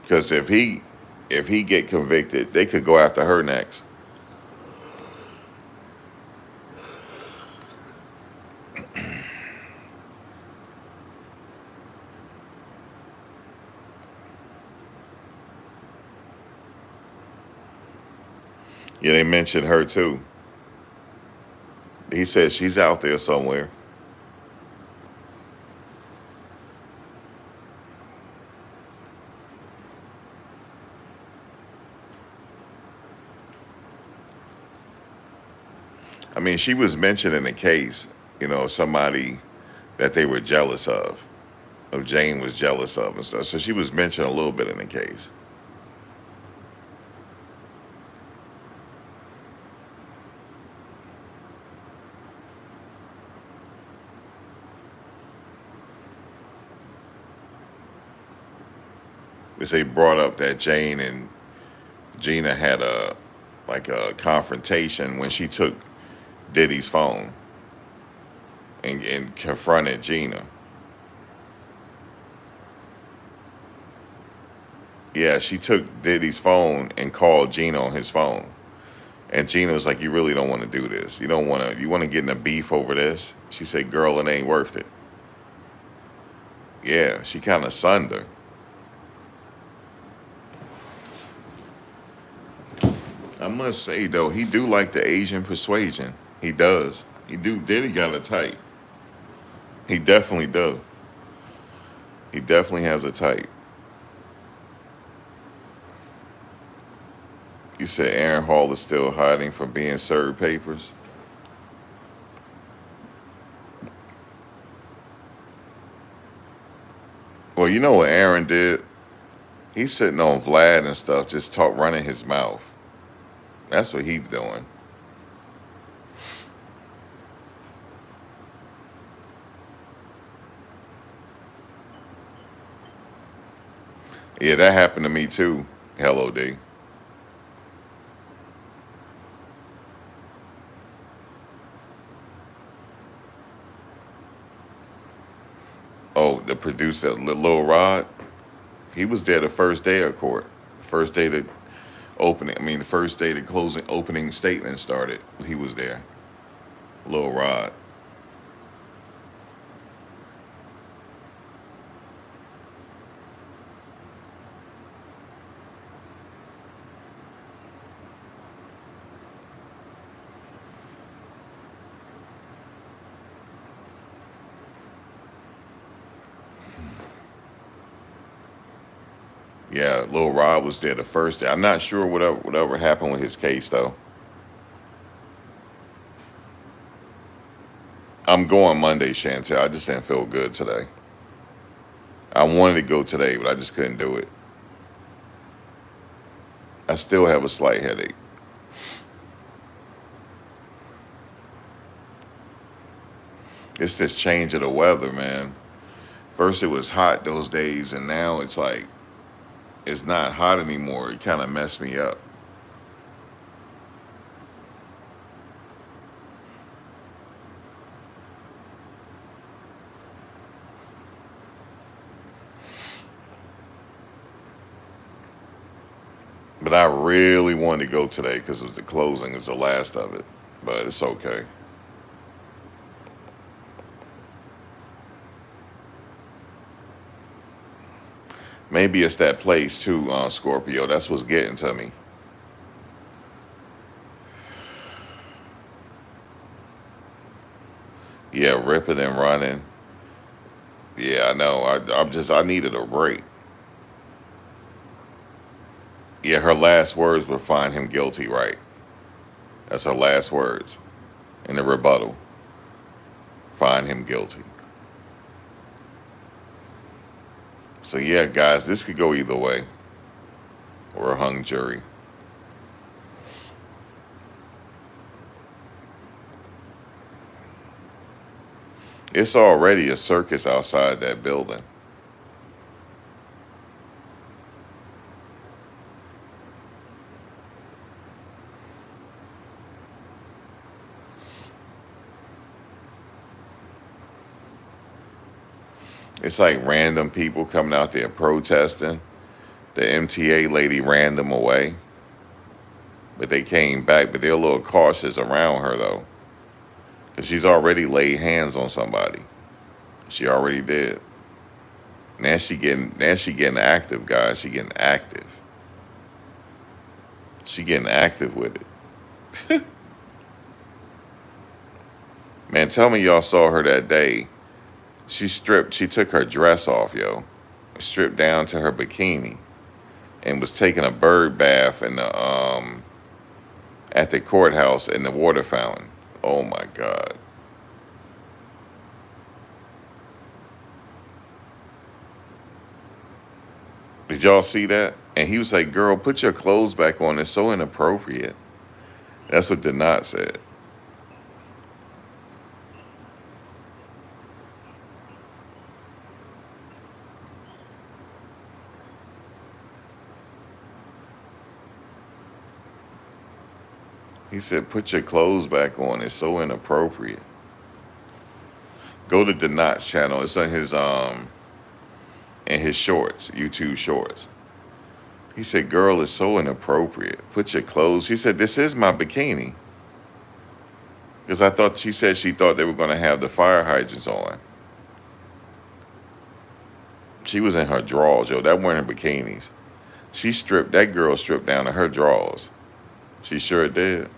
Because if he get convicted, they could go after her next. Yeah, they mentioned her too. He said she's out there somewhere. I mean, she was mentioned in the case, somebody that they were jealous of Jane was jealous of and stuff. So she was mentioned a little bit in the case. Because they brought up that Jane and Gina had a confrontation when she took Diddy's phone and confronted Gina. Yeah, she took Diddy's phone and called Gina on his phone. And Gina was like, you really don't want to do this. You don't want to, you want to get in a beef over this? She said, girl, it ain't worth it. Yeah, she kind of sunned her. I must say, though, he do like the Asian persuasion. He does. He do. Diddy got a type. He definitely do. He definitely has a type. You said Aaron Hall is still hiding from being served papers? Well, you know what Aaron did? He's sitting on Vlad and stuff, just running his mouth. That's what he's doing. Yeah, that happened to me too. Hello, D. Oh, the producer, Lil Rod, he was there the first day of court. First day to opening, I mean, the first day the closing opening statement started. He was there. Lil Rod. Yeah, Lil Rod was there the first day. I'm not sure whatever happened with his case though. I'm going Monday, Chantel. I just didn't feel good today. I wanted to go today, but I just couldn't do it. I still have a slight headache. It's this change of the weather, man. First it was hot those days, and now it's like it's not hot anymore. It kind of messed me up. But I really wanted to go today because it was the closing, it's the last of it. But it's okay. Maybe it's that place too, Scorpio. That's what's getting to me. Yeah, ripping and running. Yeah, I know. I needed a break. Yeah, her last words were find him guilty, right? That's her last words in the rebuttal. Find him guilty. So yeah, guys, this could go either way. Or a hung jury. It's already a circus outside that building. It's like random people coming out there protesting. The MTA lady ran them away, but they came back. But they're a little cautious around her though, because she's already laid hands on somebody. She already did. Now she getting active, guys. She getting active. She getting active with it. Man, tell me y'all saw her that day. She stripped. She took her dress off, yo, stripped down to her bikini, and was taking a bird bath in the at the courthouse in the water fountain. Oh my God. Did y'all see that? And he was like, girl, put your clothes back on. It's so inappropriate. That's what Denat said. He said, put your clothes back on. It's so inappropriate. Go to Denat's channel. It's on his in his shorts, YouTube shorts. He said, girl, it's so inappropriate. Put your clothes. He said, this is my bikini. Because I thought, she said she thought they were going to have the fire hydrants on. She was in her drawers, yo. That weren't her bikinis. That girl stripped down to her drawers. She sure did.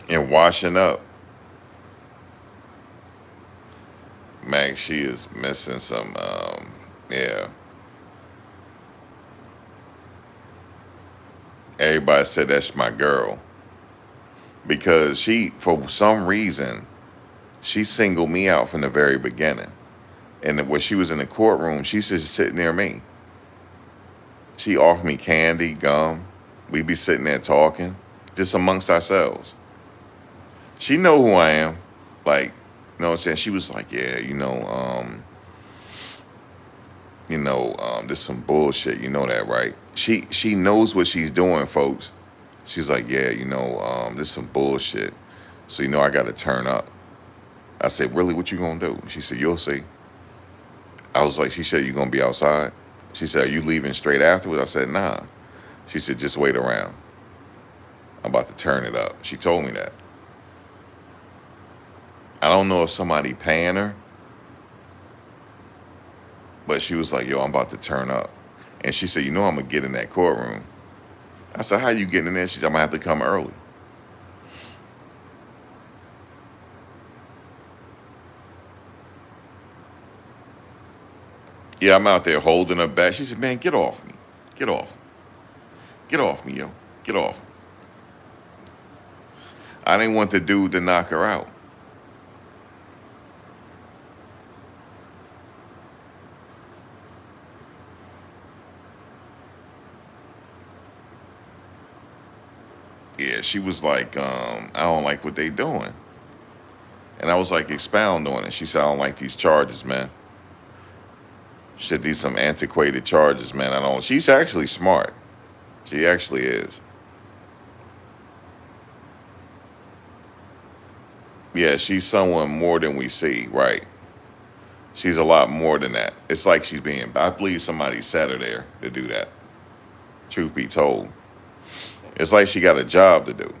And washing up. Max, she is missing some, yeah. Everybody said that's my girl. Because for some reason, she singled me out from the very beginning. And when she was in the courtroom, she used to sit near me. She offered me candy, gum. We'd be sitting there talking, just amongst ourselves. She know who I am. Like, you know what I'm saying? She was like, yeah, this some bullshit. You know that, right? She knows what she's doing, folks. She's like, yeah, this some bullshit. So, I got to turn up. I said, really, what you going to do? She said, you'll see. I was like, she said, you going to be outside? She said, are you leaving straight afterwards? I said, nah. She said, just wait around. I'm about to turn it up. She told me that. I don't know if somebody paying her, but she was like, yo, I'm about to turn up. And she said, I'm going to get in that courtroom. I said, how you getting in there? She said, I'm going to have to come early. Yeah, I'm out there holding her back. She said, man, get off me. Get off me. Get off me, yo. Get off me. I didn't want the dude to knock her out. Yeah, she was like, I don't like what they doing. And I was like, expound on it. She said, I don't like these charges, man. She said, these some antiquated charges, man. I don't. She's actually smart. She actually is. Yeah, she's someone more than we see, right? She's a lot more than that. It's like I believe somebody set her there to do that. Truth be told. It's like she got a job to do.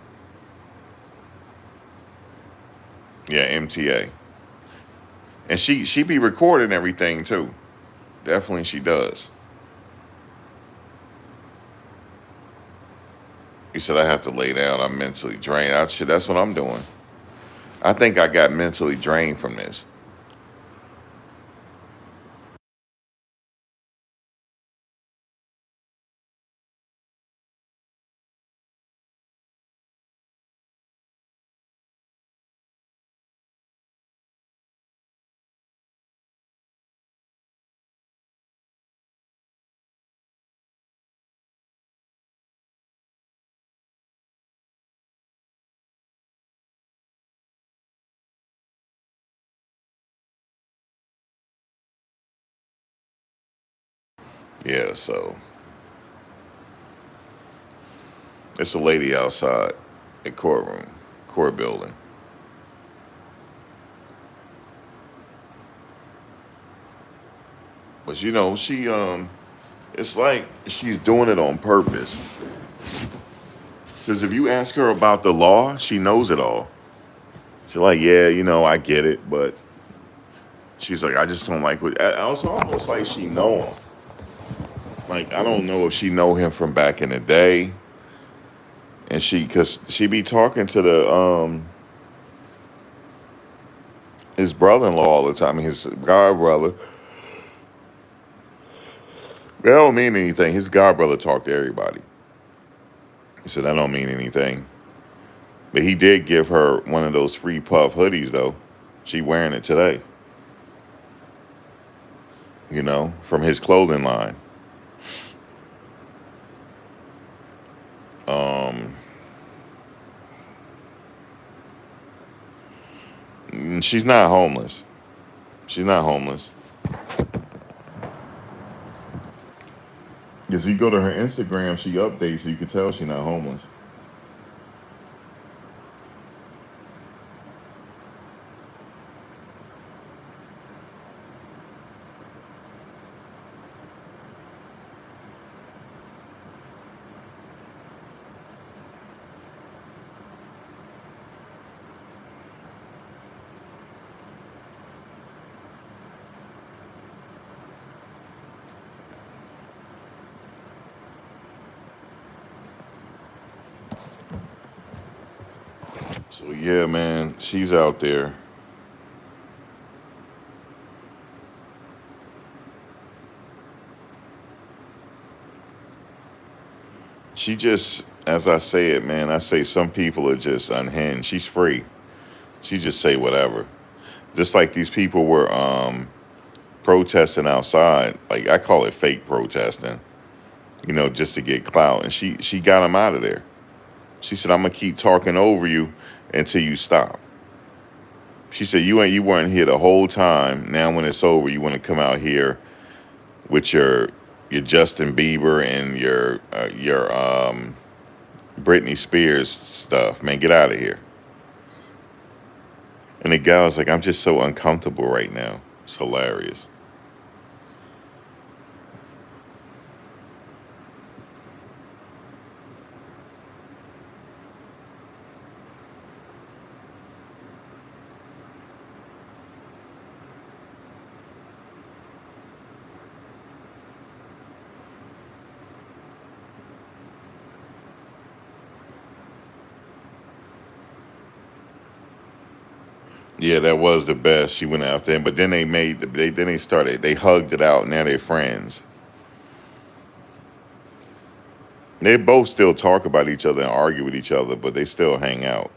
Yeah, MTA. And she be recording everything too. Definitely she does. You said I have to lay down. I'm mentally drained. That's what I'm doing. I think I got mentally drained from this. Yeah, so it's a lady outside a court building. But it's like she's doing it on purpose. Because if you ask her about the law, she knows it all. She's like, yeah, I get it, but she's like, I just don't like what. Also, almost like she know him. Like, I don't know if she know him from back in the day, and cause she be talking to his brother-in-law all the time, his god brother. That don't mean anything. His god brother talked to everybody. He said that don't mean anything. But he did give her one of those free puff hoodies though. She wearing it today. From his clothing line. Um, she's not homeless. She's not homeless. If you go to her Instagram, she updates, so you can tell she's not homeless. So yeah, man, she's out there. She just, as I say it, man, I say some people are just unhinged. She's free. She just say whatever. Just like these people were protesting outside. Like I call it fake protesting. Just to get clout. And she got him out of there. She said, "I'm gonna keep talking over you until you stop." She said, You weren't here the whole time. Now when it's over, you want to come out here with your Justin Bieber and your Britney Spears stuff. Man, get out of here." And the guy was like, "I'm just so uncomfortable right now." It's hilarious. Yeah, that was the best. She went after him, but then they hugged it out. Now they're friends. They both still talk about each other and argue with each other, but they still hang out.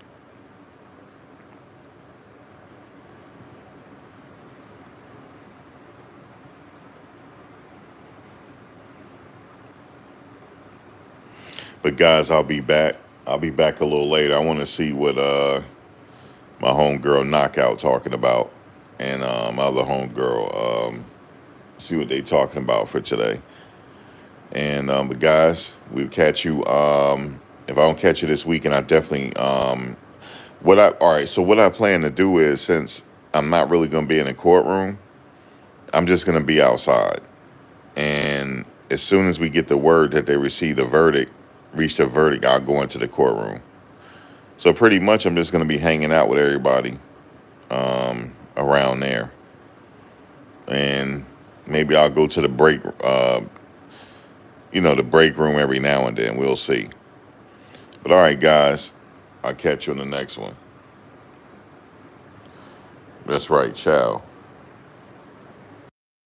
But guys, I'll be back. I'll be back a little later. I want to see what my homegirl Knockout talking about, and my other homegirl see what they talking about for today. And but guys, we'll catch you. If I don't catch you this weekend, I definitely what I all right. So what I plan to do is, since I'm not really going to be in the courtroom, I'm just going to be outside. And as soon as we get the word that they received a verdict, reached a verdict, I'll go into the courtroom. So pretty much, I'm just going to be hanging out with everybody around there, and maybe I'll go to the the break room every now and then. We'll see. But all right, guys, I'll catch you in the next one. That's right. Ciao.